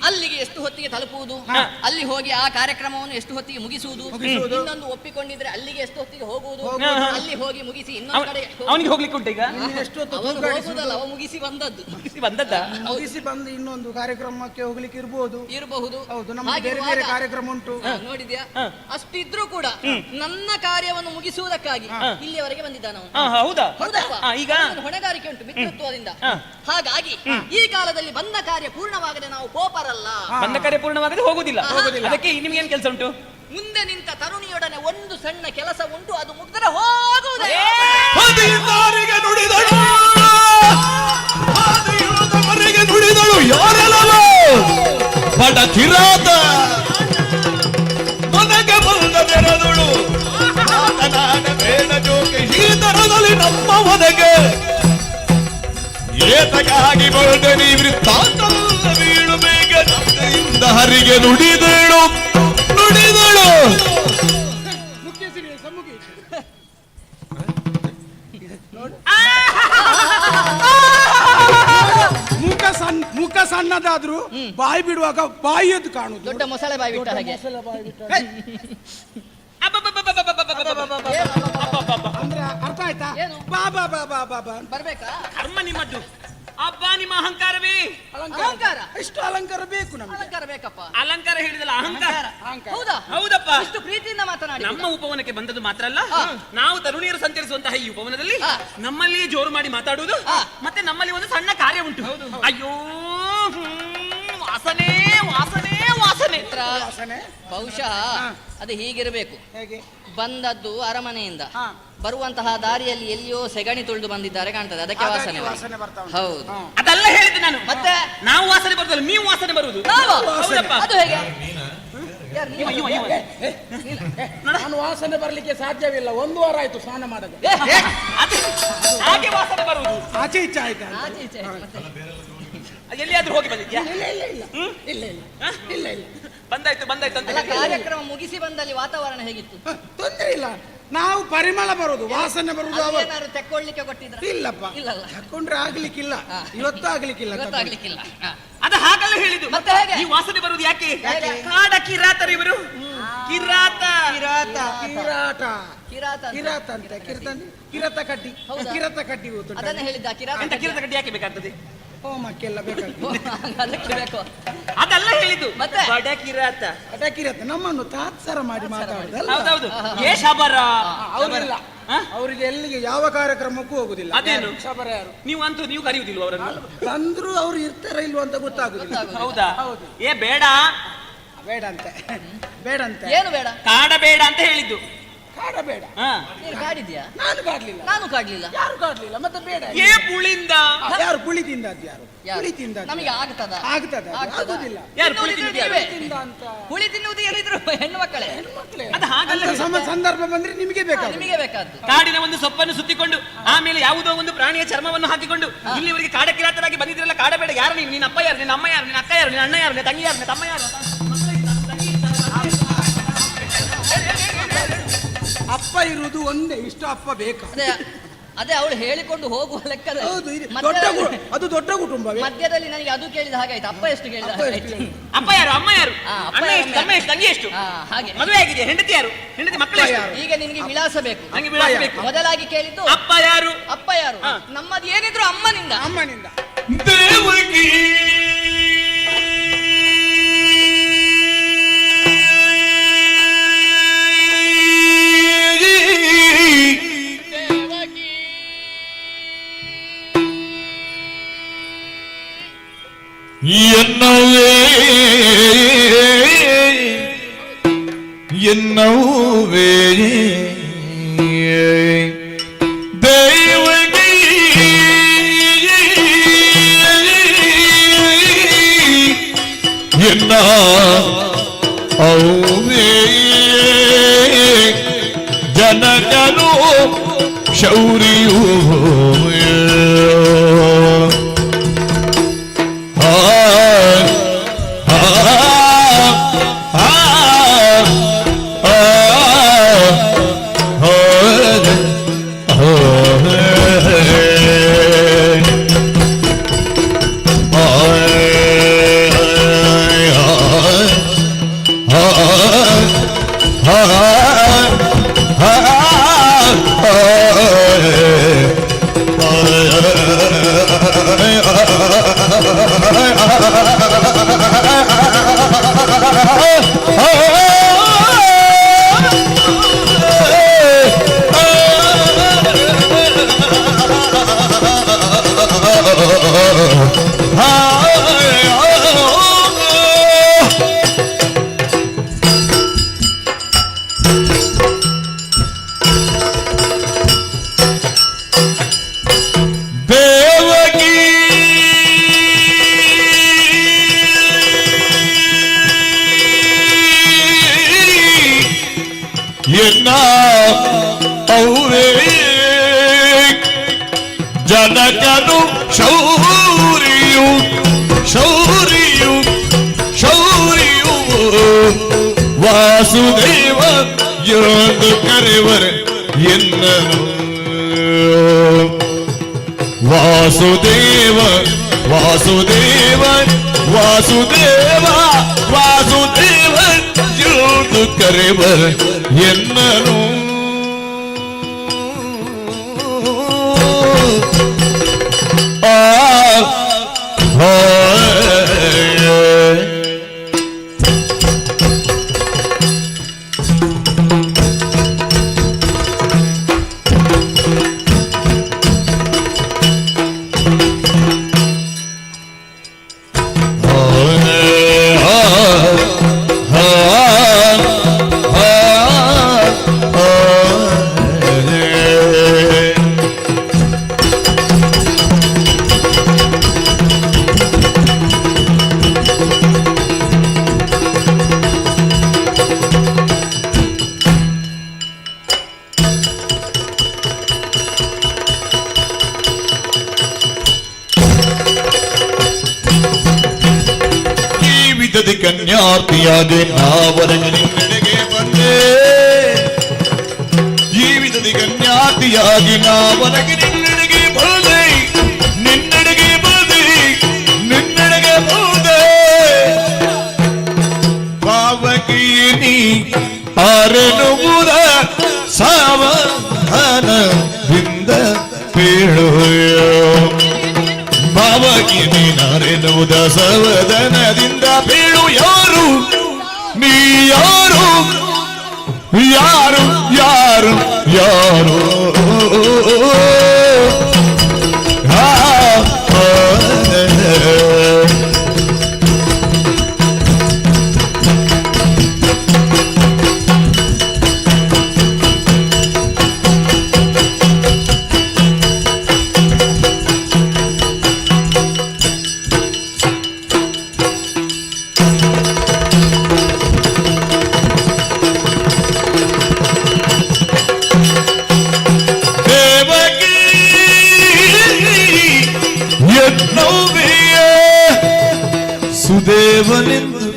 ಅಲ್ಲಿಗೆ ಎಷ್ಟು ಹೊತ್ತಿಗೆ ತಲುಪುವುದು, ಹಾ. ಅಲ್ಲಿ ಹೋಗಿ ಆ ಕಾರ್ಯಕ್ರಮವನ್ನು ಎಷ್ಟು ಹೊತ್ತಿಗೆ ಮುಗಿಸುವುದು, ಮುಗಿಸುವುದು. ಇನ್ನೊಂದು ಒಪ್ಪಿಕೊಂಡಿದ್ರೆ ಅಲ್ಲಿಗೆ ಎಷ್ಟು ಹೊತ್ತಿಗೆ ಹೋಗುವುದು, ಹೋಗುವುದು. ಅಲ್ಲಿ ಹೋಗಿ ಮುಗಿಸಿ ಇನ್ನೊಂದು ಕಡೆಗೆ ಅವನಿಗೆ ಹೋಗ್ಲಿಕ್ಕೆ ಉಂಟ ಈಗ? ನೀನು ಎಷ್ಟು ಹೊತ್ತು ಅವನು ತೂಗಾಡಿಸುವುದು? ಹೋಗುವುದಲ್ಲ, ಅವ ಮುಗಿಸಿ ಬಂದದ್ದು ಮುಗಿಸಿ ಬಂದದ್ದ? ಮುಗಿಸಿ ಬಂದು ಇನ್ನೊಂದು ಕಾರ್ಯಕ್ರಮಕ್ಕೆ ಹೋಗ್ಲಿಕ್ಕೆ ಇರ್ಬೋದು. ಇರಬಹುದು. ಹೌದು, ನಮ್ಗೆ ಬೇರೆ ಬೇರೆ ಕಾರ್ಯಕ್ರಮ ಉಂಟು. ನೋಡಿದ್ಯಾ? ಹಾ. ಅಷ್ಟಿದ್ರೂ ಕೂಡ ನನ್ನ ಕಾರ್ಯವನ್ನು ಮುಗಿಸುವುದಕ್ಕಾಗಿ ಇಲ್ಲಿಯವರೆಗೆ ಬಂದಿದ್ದಾನ ಅವನು. ಹೌದಾ? ಹೌದಪ್ಪ. ಈಗ ಅವನಿಗೆ ಹೊಣೆಗಾರಿಕೆ ಉಂಟು ಮಿತ್ರತ್ವದಿಂದ. ಹಾ. ಹಾಗಾಗಿ ಈ ಕಾಲದಲ್ಲಿ ಬಂದ ಕಾರ್ಯ ಪೂರ್ಣವಾಗದೆ ನಾವು ಕೋಪರಲ್ಲ. ಬಂದ ಕಾರ್ಯ ಪೂರ್ಣವಾಗದೆ ಹೋಗುದಿಲ್ಲ. ಹೋಗುದಿಲ್ಲ. ಅದಕ್ಕೆ ನಿಮ್ಗೆ ಏನ್ ಕೆಲಸ ಉಂಟು? ಮುಂದೆ ನಿಂತ ತರುಣಿಯೊಡನೆ ಒಂದು ಸಣ್ಣ ಕೆಲಸ ಉಂಟು, ಅದು ಮುಗ್ದರೆ ಹೋಗುವುದೇ. ಹದಿನಾರಿಗೆ ನುಡಿದಳು, ಹದಿನಾರಿಗೆ ನುಡಿದಳು ಯಾರೆಲ್ಲವೋ ಬಡ ಕಿರಾತ ಮನಗೆ ಬಂದ ಬೆರದಳು ಮಾತನಾಡ ಬೇಡ ಜೋಕೆ ಈ ತರದಲ್ಲಿ ನಮ್ಮ ಮನೆಗೆ ಏತಗಾಗಿ ಬಂದ ನೀ ವೃತ್ತಾಂತಲ್ಲ ಬೀಳು ಬೇಗ ನಂದೆಯಿಂದ ಹರಿಗೆ ನುಡಿದಳು ನುಡಿದಳು. ಮುಖ್ಯ ಸಿರಿಯ ಸಮ್ಮುಖಿ ನೋಡು. ಮುಖ ಸಣ್ಣದಾದ್ರೂ ಬಾಯಿ ಬಿಡುವಾಗ ಬಾಯಿಯದ್ದು ಕಾಣುದು. ದೊಡ್ಡ ಮೊಸಳೆ ಬಾಯಿ ಬಿಟ್ಟ ಹಾಗೆ. ಅಂದ್ರೆ ಅರ್ಥ ಆಯ್ತಾ? ಏನು? ಬಾ ಬಾ ಬಾ ಬಾ ಬಾ ಬಾ. ಬರ್ಬೇಕಾ? ಕರ್ಮ ನಿಮ್ಮದ್ದು. ಅಬ್ಬಾ ನಿಮ್ಮ ಅಹಂಕಾರವೇ. ಅಲಂಕಾರ. ಎಷ್ಟು ಅಲಂಕಾರ ಬೇಕು ನಮ್ಗೆ. ಅಲಂಕಾರ ಬೇಕಪ್ಪ. ಅಲಂಕಾರ ಹೇಳಿದಲ್ಲ, ಅಹಂಕಾರ. ಹೌದಾ? ಹೌದಪ್ಪ. ಇಷ್ಟು ಪ್ರೀತಿಯಿಂದ ಮಾತನಾಡಿ. ನಮ್ಮ ಉಪವನಕ್ಕೆ ಬಂದದ್ದು ಮಾತ್ರ ಅಲ್ಲ, ನಾವು ತರುಣಿಯರು ಸಂಚರಿಸುವಂತಹ ಈ ಉಪವನದಲ್ಲಿ ಹಾ. ನಮ್ಮಲ್ಲಿಯೇ ಜೋರು ಮಾಡಿ ಮಾತಾಡುವುದು, ಹಾ. ಮತ್ತೆ ನಮ್ಮಲ್ಲಿ ಒಂದು ಸಣ್ಣ ಕಾರ್ಯ ಉಂಟು. ಅಯ್ಯೋ, ವಾಸನೆ ವಾಸನೆ ವಾಸನೆ. ವಾಸನೆ ಬಹುಶಃ ಅದು ಹೀಗಿರಬೇಕು. ಹೇಗೆ? ಬಂದದ್ದು ಅರಮನೆಯಿಂದ, ಹಾ. ಬರುವಂತಹ ದಾರಿಯಲ್ಲಿ ಎಲ್ಲಿಯೋ ಸೆಗಣಿ ತುಳಿದು ಬಂದಿದ್ದಾರೆ ಕಾಣ್ತದೆ, ಅದಕ್ಕೆ ಹಾಗಾಗಿ ವಾಸನೆ ವಾಸನೆ ಬರ್ತಾ ಉಂಟು. ಹೌದು. ಹಾ. ಅದೆಲ್ಲ ಹೇಳಿದ್ದು ನಾನು. ಮತ್ತೆ ನಾವು ವಾಸನೆ ಬರುದಲ್ಲ, ನೀವು ವಾಸನೆ ಬರುವುದು. ನಾವು? ಹೌದಪ್ಪ. ಅದು ಹೇಗೆ? ಯಾರು ನೀವು? ನಾನು ವಾಸನೆ ಬರ್ಲಿಕ್ಕೆ ಸಾಧ್ಯವಿಲ್ಲ. 1 ವಾರ ಆಯ್ತು ಸ್ನಾನ ಮಾಡದೆ. ಅದು ಹಾಗೆ ವಾಸನೆ ಬರುವುದು. ಆಚೆ ಈಚೆ ಆಯ್ತಾ? ಆಚೆ ಈಚೆ ಮತ್ತೆ. ಎಲ್ಲಿಯಾದ್ರೂ ಹೋಗಿ ಬಂದಿದ್ಯಾ? ಇಲ್ಲ ಇಲ್ಲ ಇಲ್ಲ ಇಲ್ಲ ಇಲ್ಲ ಇಲ್ಲ ಇಲ್ಲ. ಬಂದಾಯ್ತು ಬಂದಾಯ್ತು ಅಂತ ಅಲ್ಲ, ಹೇಳಿ. ಕಾರ್ಯಕ್ರಮ ಮುಗಿಸಿ ಬಂದಲ್ಲಿ ವಾತಾವರಣ ಹೇಗಿತ್ತು? ತೊಂದರೆ ಇಲ್ಲ. ನಾವು ಪರಿಮಳ ಬರುದು, ವಾಸನೆ ಬರುದು ಅವರು. ಏನಾದ್ರು ತೆಕ್ಕೊಳ್ಳಿಕ್ಕೆ ಕೊಟ್ಟಿದ್ರ? ಇಲ್ಲಪ್ಪ, ಇಲ್ಲಲ್ಲ. ತಕೊಂಡ್ರೆ ಆಗ್ಲಿಕ್ಕಿಲ್ಲ. ಇವತ್ತು ಆಗ್ಲಿಕ್ಕಿಲ್ಲ. ಗೊತ್ತಾಗ್ಲಿಕ್ಕಿಲ್ಲ. ಅದು ಹಾಗಲ್ಲ ಹೇಳಿದ್ದು. ಮತ್ತೆ ಹೇಗೆ? ಈ ವಾಸನೆ ಬರುವುದು ಯಾಕೆ? ಯಾಕೆ? ಕಾಡ ಕಿರಾತರು ಇವರು. ಕಿರಾತ. ಕಿರಾತ ಕಿರಾಟ ಕಿರಾತ ಅಂತ. ಕಿರಾತ ಅಂತ ಕಿರಾತ ಕಡ್ಡಿ. ಹೌದಾ? ಕಿರಾತ ಕಡ್ಡಿ ಗೊತ್ತುಂಟಾ? ಅದನ್ನ ಹೇಳಿದ್ದ ಕಿರಾತ ಎಂತ ಕಿರಾತ ಕಡ್ಡಿ ಯಾಕೆ ಬೇಕಾಗ್ತದೆ? ಹೋಮಕ್ಕೆಲ್ಲ ಬೇಕಾಗ್ತದೆ. ಅದಕ್ಕೆ ಬೇಕು. ಅದಲ್ಲ ಹೇಳಿದ್ದು. ಮತ್ತೆ? ಬಡ ಕಿರಾತ. ಅಟ ಕಿರಾತ ನಮ್ಮನ್ನು ತಾತ್ಸರ ಮಾಡಿ ಮಾತಾಡುದಲ್ಲ. ಹೌದೌದು. ಏ ಶಬರ. ಅವರಿಲ್ಲ, ಅವರಿಗೆ ಎಲ್ಲಿಗೆ ಯಾವ ಕಾರ್ಯಕ್ರಮಕ್ಕೂ ಹೋಗುದಿಲ್ಲ. ಅದೇನು? ಶಬರ ಯಾರು? ನೀವು ಕರೆಯುವುದಿಲ್ವ ಅವರನ್ನು? ತಂದ್ರು ಅವ್ರು ಇರ್ತಾರ ಇಲ್ವ ಅಂತ ಗೊತ್ತಾಗುದಿಲ್ಲ. ಹೌದಾ? ಹೌದು. ಏ ಬೇಡ. ಬೇಡ ಅಂತೆ ಬೇಡ ಅಂತೆ. ಏನು ಬೇಡ? ಕಾಡ ಬೇಡ ಅಂತ ಹೇಳಿದ್ದು. ಕಾಡಬೇಡ. ಹಾ. ನೀನು ಕಾಡಿದ್ಯಾ? ನಾನು ಕಾಡ್ಲಿಲ್ಲ. ನಾನು ಕಾಡ್ಲಿಲ್ಲ. ಯಾರು ಕಾಡ್ಲಿಲ್ಲ ಮತ್ತೆ ಬೇಡ. ಏ ಪುಳಿಂದ ಯಾರು ಪುಳಿ ತಿಂದದ್ದು? ಯಾರು ಯಾರು? ಪುಳಿ ತಿಂದದ್ದು? ನಮಗೆ ಆಗ್ತದ? ಆಗ್ತದ? ಆಗುದಿಲ್ಲ. ಯಾರು ಪುಳಿ ತಿನ್ನುವುದು ತಿಂದ್ಯಾರು? ನೀವೇ. ತಿಂದ ಅಂತ ಹುಳಿ ತಿನ್ನುವುದು ಏನಿದ್ರು ಹೆಣ್ಣು ಮಕ್ಕಳೇ. ಹೆಣ್ಮಕ್ಳೇ. ಅದು ಹಾಗಲ್ಲ. ಅಂತ ಸಂದರ್ಭ ಬಂದ್ರೆ ನಿಮಗೆ ಬೇಕಾದ. ನಿಮಗೆ ಬೇಕಾದ್ದು. ಕಾಡಿನ ಒಂದು ಸೊಪ್ಪನ್ನು ಸುತ್ತಿಕೊಂಡು ಆಮೇಲೆ ಯಾವುದೋ ಒಂದು ಪ್ರಾಣಿಯ ಚರ್ಮವನ್ನು ಹಾಕಿಕೊಂಡು ಇಲ್ಲಿವರೆಗೆ ಕಾಡಕಿರಾತರಾಗಿ ಬಂದಿದ್ರಲ್ಲ. ಕಾಡಬೇಡ. ಯಾರು ನೀನು? ನಿನ್ನ ಅಪ್ಪ ಯಾರು? ನಿನ್ನ ಅಮ್ಮ ಯಾರು? ನಿನ್ನ ಅಕ್ಕ ಯಾರು? ನಿನ್ನ ಅಣ್ಣ ಯಾರು? ನಿನ್ನ ತಂಗಿ ಯಾರು? ನಿನ್ನ ತಮ್ಮ ಯಾರು? ಅಪ್ಪ ಇರುವುದು ಒಂದೇ, ಇಷ್ಟು ಅಪ್ಪ ಬೇಕಾ? ಅದೇ ಅದೇ ಅವಳು ಹೇಳಿಕೊಂಡು ಹೋಗುವ ಹೌದು, ಲೆಕ್ಕದಲ್ಲಿ ಇದು ಮಧ್ಯದಲ್ಲಿ- ಅದು ದೊಡ್ಡ ಕುಟುಂಬವೇ. ಮಧ್ಯದಲ್ಲಿ ನನಗೆ ಅದು ಕೇಳಿದ ಹಾಗಾಯ್ತು. ಅಪ್ಪ ಎಷ್ಟು ಕೇಳಿದ ಅಪ್ಪ ಎಷ್ಟು ಹಾಗಾಯ್ತು. ಹೇಳಿದ್ರು? ಅಪ್ಪ ಯಾರು? ಅಮ್ಮ ಯಾರು? ಆ, ಅಪ್ಪ ಅಣ್ಣ ಯಾರು, ಎಷ್ಟು? ಅಮ್ಮ ತಮ್ಮ ಎಷ್ಟು? ತಂಗಿ ಎಷ್ಟು? ಹಾಗೆ ಮದುವೆ ಆಗಿದೆ? ಹೆಂಡತಿ ಯಾರು? ಹೆಂಡತಿ ಮಕ್ಕಳು ಅಪ್ಪ ಎಷ್ಟು? ಯಾರು? ಈಗ ನಿನಗೆ ವಿಳಾಸ ಬೇಕು. ನಂಗೆ ವಿಳಾಸ ಬೇಕು. ಮೊದಲಾಗಿ ಕೇಳಿದ್ದು ಅಪ್ಪ ಯಾರು? ಅಪ್ಪ ಯಾರು? ಹಾ. ನಮ್ಮದು ಏನಿದ್ರು ಅಮ್ಮನಿಂದ. ಅಮ್ಮನಿಂದ. ದೇವಕಿ என்னவே என்னவே தேவகி என்ன அவே ಜನಕನು ಶೌರ್ಯೂ ಜನಕನು ಶೌರ್ಯು ಶೌರ್ಯು ಶೌರ್ಯು ವಾಸುದೇವ ಎಂದು ಕರೆವರೆ ಎನ್ನನು ವಾಸುದೇವ ವಾಸುದೇವ ವಾಸುದೇವ ವಾಸುದೇವ ಎಂದು ಕರೆವರೆ ಎನ್ನನು ಕನ್ಯಾರ್ತಿಯಾಗಿ ನಾವರೆಗೆ ನಿನ್ನೆಡೆಗೆ ಬಂದೆ ಜೀವಿತದ ಕನ್ಯಾರ್ತಿಯಾಗಿ ನಾವರೆಗೆ ನಿನ್ನೆಡೆಗೆ ಬಂದೆ ನಿನ್ನೆಡೆಗೆ ಬಂದೆ ನಿನ್ನೆಡೆಗೆ ಬಂದೆ ಪಾವಕೀನಿ ಆರೆನುವುದ ಸಾವಧಾನದಿಂದ ಪೇಳುಯೋ ಭಾವಗಿನಿ ನಾರೆನ್ನುವುದ ಸವದನದಿಂದ ಬೀಳು ಯಾರು ನೀ ಯಾರು ಯಾರು ಯಾರು ಯಾರು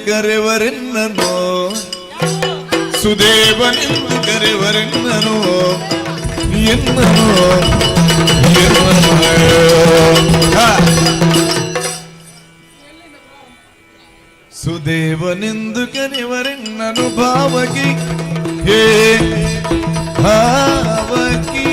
ಕರೆವರೆನ್ನನು ಸುದೇವನೆಂದು ಕರೆವರೆನ್ನನು ಎನ್ನನು ಸುದೇವನೆಂದು ಕರೆವರೆನ್ನನು ಭಾವಕಿ ಹೇ ಭಾವಕಿ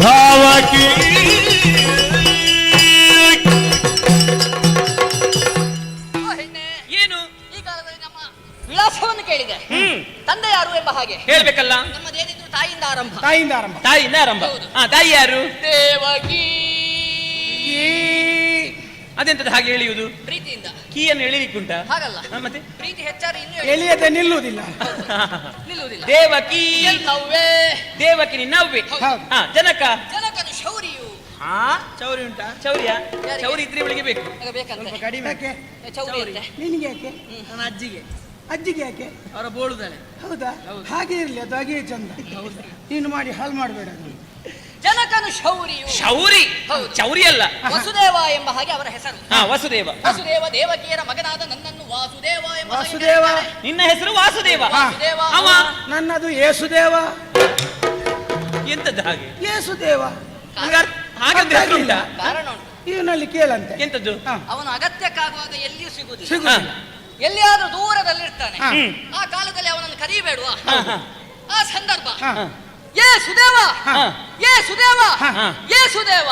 ಭಾವಕಿ ಏನು ಈ ಕಾಲದಲ್ಲಿ ನಮ್ಮ ವಿಳಾಸವನ್ನು ಕೇಳಿದೆ ತಂದೆ ಯಾರು ಎಂಬ ಹಾಗೆ ಹೇಳ್ಬೇಕಲ್ಲ. ನಮ್ಮದೇನಿದ್ರು ತಾಯಿಯಿಂದ ಆರಂಭ. ತಾಯಿಯಿಂದ ಆರಂಭ. ತಾಯಿಯಿಂದ ಆರಂಭ. ಹೌದು. ತಾಯಿ ಯಾರು? ದೇವಕಿ. ಅದೆಂತದ ಹಾಗೆ ಎಳೆಯುವುದು? ಪ್ರೀತಿಯಿಂದ. ಕೀಯನ್ನು ಎಳಿಲಿಕ್ಕುಂಟ? ಹಾಗಲ್ಲ, ಮತ್ತೆ ಪ್ರೀತಿ ಹೆಚ್ಚಾದ್ರೆ ಇನ್ನೂ ಎಳಿಯದೆ ನಿಲ್ಲುವುದಿಲ್ಲ. ನಿಲ್ಲುವುದಿಲ್ಲ. ದೇವಕಿ. ಎಲ್ಲವೇ ದೇವಕಿ ನಿನ್ನವ್ವೆ. ಹೌದು. ಜನಕ. ಜನಕನು ಶೌರ್ಯು. ಚೌರಿ ಉಂಟಾ? ಚೌರ್ಯ. ಯಾರಿಗೆ? ಚೌರಿ ಇದ್ರೆ ಇವಳಿಗೆ ಬೇಕು. ಆಗ ಬೇಕಂತೆ ಕಡಿಮೆ. ಯಾಕೆ? ಚೌರಿ ಅಂತೆ. ನಿನಗೆ ಯಾಕೆ? ನನ್ನ ಅಜ್ಜಿಗೆ ಅಜ್ಜಿಗೆ ಯಾಕೆ? ಅವರ ಬೋಳುದಾಳೆ. ಹೌದಾ? ಹಾಗೆ ಇರ್ಲಿ, ಅದು ಹಾಗೆ ಚಂದ. ನೀನು ಮಾಡಿ ಹಾಳು ಮಾಡಬೇಡ. ಜನಕನು ಶೌರ್ಯು. ಶೌರಿ. ಹೌದು. ಚೌರಿ ಅಲ್ಲ. ವಸುದೇವ ಎಂಬ ಹಾಗೆ ಅವರ ಹೆಸರು. ವಸುದೇವ. ವಸುದೇವ ದೇವಕಿಯರ ಮಗನಾದ ನನ್ನನ್ನು ವಾಸುದೇವ ಎಂಬ ಹಾಗೆ ವಾಸುದೇವ. ಕರೆಯುತ್ತಾರೆ. ನಿನ್ನ ಹೆಸರು ವಾಸುದೇವ. ವಾಸುದೇವ. ಅವ ನನ್ನದು ಏಸುದೇವ. ಎಂತದ್ದು ಹಾಗೆ? ಏಸುದೇವ. ಹಾಗಂದ್ರೆ ಹೆಸರು ಉಂಟಾ? ಕಾರಣ ಉಂಟು. ಇವನಲ್ಲಿ ಕೇಳಂತೆ. ಎಂತದ್ದು? ಹಾ. ಅವನು ಅಗತ್ಯಕ್ಕಾಗುವಾಗ ಎಲ್ಲಿಯೂ ಸಿಗುವುದಿಲ್ಲ. ಸಿಗುದಿಲ್ಲ. ಎಲ್ಲಿಯಾದ್ರೂ ದೂರದಲ್ಲಿರ್ತಾನೆ. ಹಾ. ಆ ಕಾಲದಲ್ಲಿ ಅವನನ್ನು ಕರೀಬೇಡುವ. ಹಾ, ಹಾ. ಆ ಸಂದರ್ಭ ಹಾ. ಏ ಸುದೇವ, ಹಾ. ಏ ಸುದೇವ, ಹಾ. ಏ ಸುದೇವ.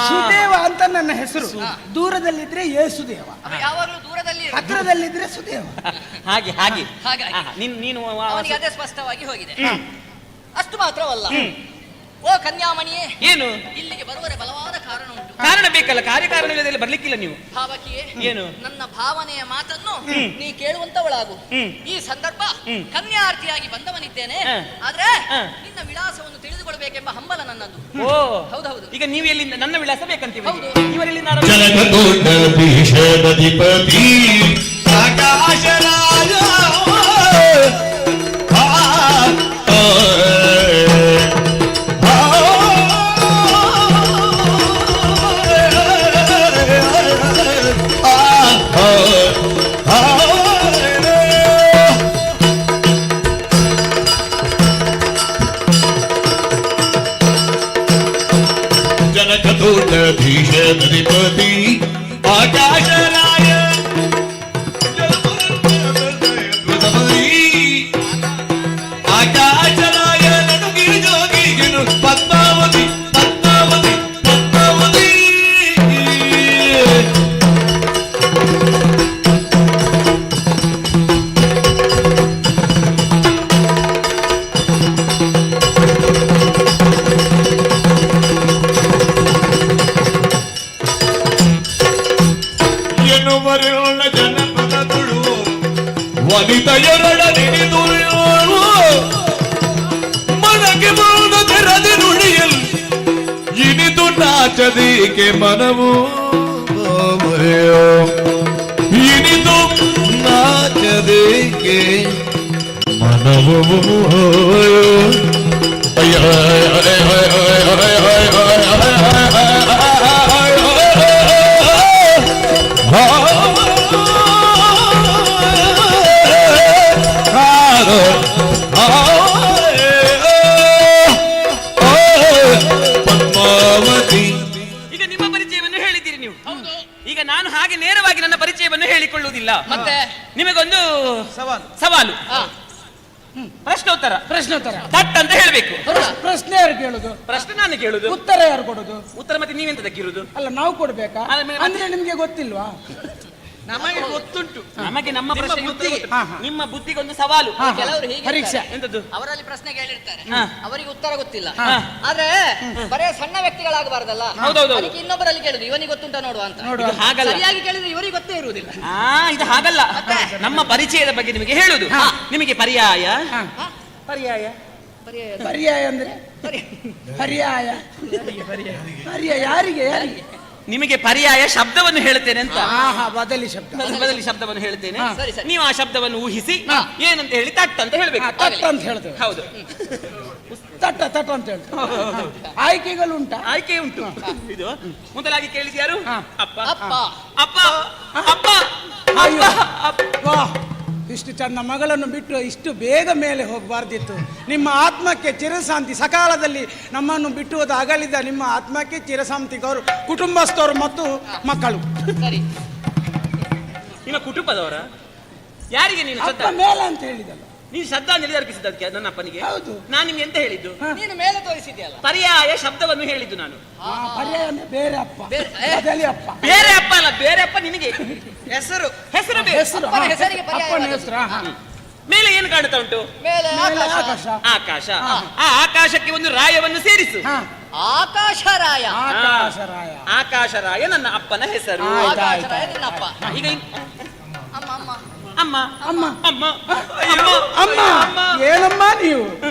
ಸುದೇವ ಅಂತ ನನ್ನ ಹೆಸರು. ಹಾ. ದೂರದಲ್ಲಿದ್ರೆ ಏಸುದೇವ, ಅವ ಯಾವಾಗಲೂ ದೂರದಲ್ಲಿ ಇರುವುದು. ಹತ್ತಿರದಲ್ಲಿದ್ರೆ ಸುದೇವ. ಹಾಗೆ ಹಾಗೆ ಹಾಗಾಗಿ. ನೀನು ಅವನಿಗೆ ಅದೇ ಸ್ಪಷ್ಟವಾಗಿ ಹೋಗಿದೆ. ಅಷ್ಟು ಮಾತ್ರವಲ್ಲ, ಓ ಕನ್ಯಾಮಣಿಯೇ, ಏನು ಇಲ್ಲಿಗೆ ಬರುವರೆ ಬಲವಾದ ಕಾರಣ ಉಂಟು. ಕಾರಣ ಬೇಕಲ್ಲ, ಕಾರ್ಯಕಾರಣವಿಲ್ಲದೆ ಬರ್ಲಿಕ್ಕಿಲ್ಲ ನೀವು. ಭಾವಕಿಯೇ, ಏನು? ನನ್ನ ಭಾವನೆಯ ಮಾತನ್ನು ನೀ ಕೇಳುವಂತವಳಾಗು. ಈ ಸಂದರ್ಭ ಕನ್ಯಾರ್ಥಿಯಾಗಿ ಬಂದವನಿದ್ದೇನೆ. ಆದ್ರೆ ನಿನ್ನ ವಿಳಾಸವನ್ನು ತಿಳಿದುಕೊಳ್ಬೇಕೆಂಬ ಹಂಬಲ ನನ್ನದು. ಓ ಹೌದೌದು. ಈಗ ನೀವು ಎಲ್ಲಿಂದ ನನ್ನ ವಿಳಾಸ ಬೇಕಂತೀವಿ. ಹೌದು. ಇವರೆಲ್ಲಿಂದ ಜನಕದೊಡ್ಡ ಭೀಷಣಧಿಪತಿ ಆಕಾಶರಾಜ ಜನಕದೊಡ್ಡ ಭೀಷಣಧಿಪತಿ ಆಕಾಶರಾಯ ಆಕಾಶರಾಯ ನಡುಗಿರಿ ಜೋಗಿಗಿರು ಪದ್ಮಾವತಿ ಪದ್ಮಾವತಿ ಪದ್ಮಾವತಿ ಎನ್ನುವರೆಲ್ಲ ಜನಪದಗಳು ವನಿತೆಯರಡ ನಿಡಿದು ಮನಗೆ ಬಂದ ತೆರದಿ ನುಡಿಯಲ್ ಇನಿದು ನಾಚದೇಕೆ ಮನವು ಇನಿದು ನಾಚದೇಕೆ ಮನವು ಅಯ್ಯ ಪದ್ಮಾವತಿ. ಈಗ ನಿಮ್ಮ ಪರಿಚಯವನ್ನು ಹೇಳಿದ್ದೀರಿ ನೀವು. ಈಗ ನಾನು ಹಾಗೆ ನೇರವಾಗಿ ನನ್ನ ಪರಿಚಯವನ್ನು ಹೇಳಿಕೊಳ್ಳುವುದಿಲ್ಲ. ಮತ್ತೆ ನಿಮಗೊಂದು ಸವಾಲು. ಸವಾಲು. ಪ್ರಶ್ನೋತ್ತರ. ಪ್ರಶ್ನೋತ್ತರ. ತಟ್ ಅಂತ ಹೇಳ್ಬೇಕು. ಪ್ರಶ್ನೆ ಯಾರು ಕೇಳುದು? ಪ್ರಶ್ನೆ ನಾನು ಕೇಳುದು, ಉತ್ತರ ಯಾರು ಕೊಡುದು? ಉತ್ತರ ಮತ್ತೆ ನೀವೆಂತದಕ್ಕಿರುವುದು? ಅಲ್ಲ, ನಾವು ಕೊಡ್ಬೇಕಾ? ಆಮೇಲೆ ಅಂದ್ರೆ ನಿಮ್ಗೆ ಗೊತ್ತಿಲ್ವಾ? ನಮಗೆ ಗೊತ್ತುಂಟು, ನಮಗೆ ನಮ್ಮ ನಿಮ್ಮ ಪ್ರಶ್ನೆಗೆ ಬುದ್ಧಿಗೆ. ಉತ್ತರ ಗೊತ್ತು. ನಿಮ್ಮ ಬುದ್ಧಿಗೆ ಒಂದು ಸವಾಲು. ಕೆಲವರು ಹೀಗೆ ಪರೀಕ್ಷೆ. ಇರ್ತಾರೆ. ಎಂತದ್ದು? ಅವರಲ್ಲಿ ಪ್ರಶ್ನೆ ಕೇಳಿರ್ತಾರೆ, ಹಾ. ಅವರಿಗೆ ಉತ್ತರ ಗೊತ್ತಿಲ್ಲ. ಹಾ. ಆದ್ರೆ ಬರೇ ಸಣ್ಣ ವ್ಯಕ್ತಿಗಳಾಗಬಾರ್ದಲ್ಲ. ಹೌದೌದು. ಅದಕ್ಕೆ ಇನ್ನೊಬ್ಬರಲ್ಲಿ ಕೇಳುದು, ಇವನಿಗೆ ಗೊತ್ತುಂಟ ನೋಡುವ ಅಂತ. ನೋಡುವ. ಇದು ಹಾಗಲ್ಲ. ಸರಿಯಾಗಿ ಕೇಳಿದ್ರೆ ಇವರಿಗೆ ಗೊತ್ತೇ ಇರುವುದಿಲ್ಲ. ಇದು ಹಾಗಲ್ಲ. ಮತ್ತೆ? ನಮ್ಮ ಪರಿಚಯದ ಬಗ್ಗೆ ನಿಮಗೆ ಹೇಳುದು. ನಿಮಗೆ ಪರ್ಯಾಯ ಹಾ. ಪರ್ಯಾಯ ಪರ್ಯಾಯ ಪರ್ಯಾಯ ಅಂದ್ರೆ ಪರ್ಯಾಯ ಪರ್ಯಾಯ ಯಾರಿಗೆ ನಿಮಗೆ ಪರ್ಯಾಯ ಶಬ್ದವನ್ನು ಹೇಳುತ್ತೇನೆ ಅಂತ. ಬದಲಿ ಶಬ್ದ. ಬದಲಿ ಶಬ್ದವನ್ನು ಹೇಳ್ತೇನೆ. ಸರಿ, ಸರಿ. ನೀವು ಆ ಶಬ್ದವನ್ನು ಊಹಿಸಿ ಏನಂತ ಹೇಳಿ ತಟ್ ಅಂತ ಹೇಳ್ಬೇಕು. ತಟ್ಟ ಅಂತ ಹೇಳ್ತೇವೆ. ಹೌದು, ತಟ್ಟ ತಟ್ಟ ಅಂತ ಹೇಳ್ತೇವೆ. ಆಯ್ಕೆಗಳು ಉಂಟಾ? ಆಯ್ಕೆ ಉಂಟು. ಇದು ಮೊದಲಾಗಿ ಕೇಳಿದ್ಯಾರು? ಹಾ. ಅಪ್ಪ ಅಪ್ಪ ಅಪ್ಪ ಅಪ್ಪ ಅಯ್ಯೋ. ಅಪ್ಪ. ವಾಹ್, ಇಷ್ಟು ಚಂದ ಮಗಳನ್ನು ಬಿಟ್ಟು ಇಷ್ಟು ಬೇಗ ಮೇಲೆ ಹೋಗಬಾರ್ದಿತ್ತು. ನಿಮ್ಮ ಆತ್ಮಕ್ಕೆ ಚಿರಶಾಂತಿ. ಸಕಾಲದಲ್ಲಿ ನಮ್ಮನ್ನು ಬಿಟ್ಟು ಹೋದ ಅಗಲಿದ ನಿಮ್ಮ ಆತ್ಮಕ್ಕೆ ಚಿರಶಾಂತಿ. ಗೌರವ ಕುಟುಂಬಸ್ಥರು ಮತ್ತು ಮಕ್ಕಳು. ಸರಿ. ನಿಮ್ಮ ಕುಟುಂಬದವರ ಯಾರಿಗೆ ನೀನು ಅಪ್ಪ ಶ್ರದ್ಧಾ ಮೇಲೆ ಅಂತ ಹೇಳಿದಲ್ಲ. ನೀನು ಶ್ರದ್ಧಾ ನಿರ್ಧರಿಸಿದ್ದಕ್ಕೆ ನನ್ನ ಅಪ್ಪನಿಗೆ. ಹೌದು. ನಾನು ನಿಮ್ಗೆ ಎಂತ ಹೇಳಿದ್ದು? ನೀನು ಮೇಲೆ ತೋರಿಸಿದ್ಯಲ್ಲ. ಪರ್ಯಾಯ ಶಬ್ದವನ್ನು ಹೇಳಿದ್ದು ನಾನು. ಪರ್ಯಾಯ ಅಂದ್ರೆ ಬೇರೆ ಅಪ್ಪ, ಬೇರೆ- ಬದಲಿ ಅಪ್ಪ. ಬೇರೆ ಅಪ್ಪ ಅಲ್ಲ, ಬೇರೆ ಅಪ್ಪ ನಿನಗೆ ಹೆಸರು ಹೆಸರು ಬೇರೆ. ಹೆಸರು. ಅಪ್ಪನ ಹೆಸರಿಗೆ ಪರ್ಯಾಯ ಅಪ್ಪನ ಬದಲು. ಹೆಸರು. ಹಾ. ಮೇಲೆ ಏನು ಕಾಣ್ತಾ ಉಂಟು? ಮೇಲೆ ಮೇಲೆ ಆಕಾಶ. ಆಕಾಶ. ಆಕಾಶ. ಆ ಆಕಾಶಕ್ಕೆ ಒಂದು ರಾಯವನ್ನು ಸೇರಿಸು. ಹಾ. ಆಕಾಶರಾಯ. ಆಕಾಶರಾಯ. ಆಕಾಶರಾಯ ನನ್ನ ಅಪ್ಪನ ಹೆಸರು. ಆಯ್ತು. ಆಕಾಶರಾಯ ನಿನ್ನಪ್ಪ. ಈಗ ಅಮ್ಮ ಅಮ್ಮ ಅಮ್ಮ ಅಮ್ಮ. ಅಮ್ಮ ಅಮ್ಮ. ಏನಮ್ಮ ನೀವು?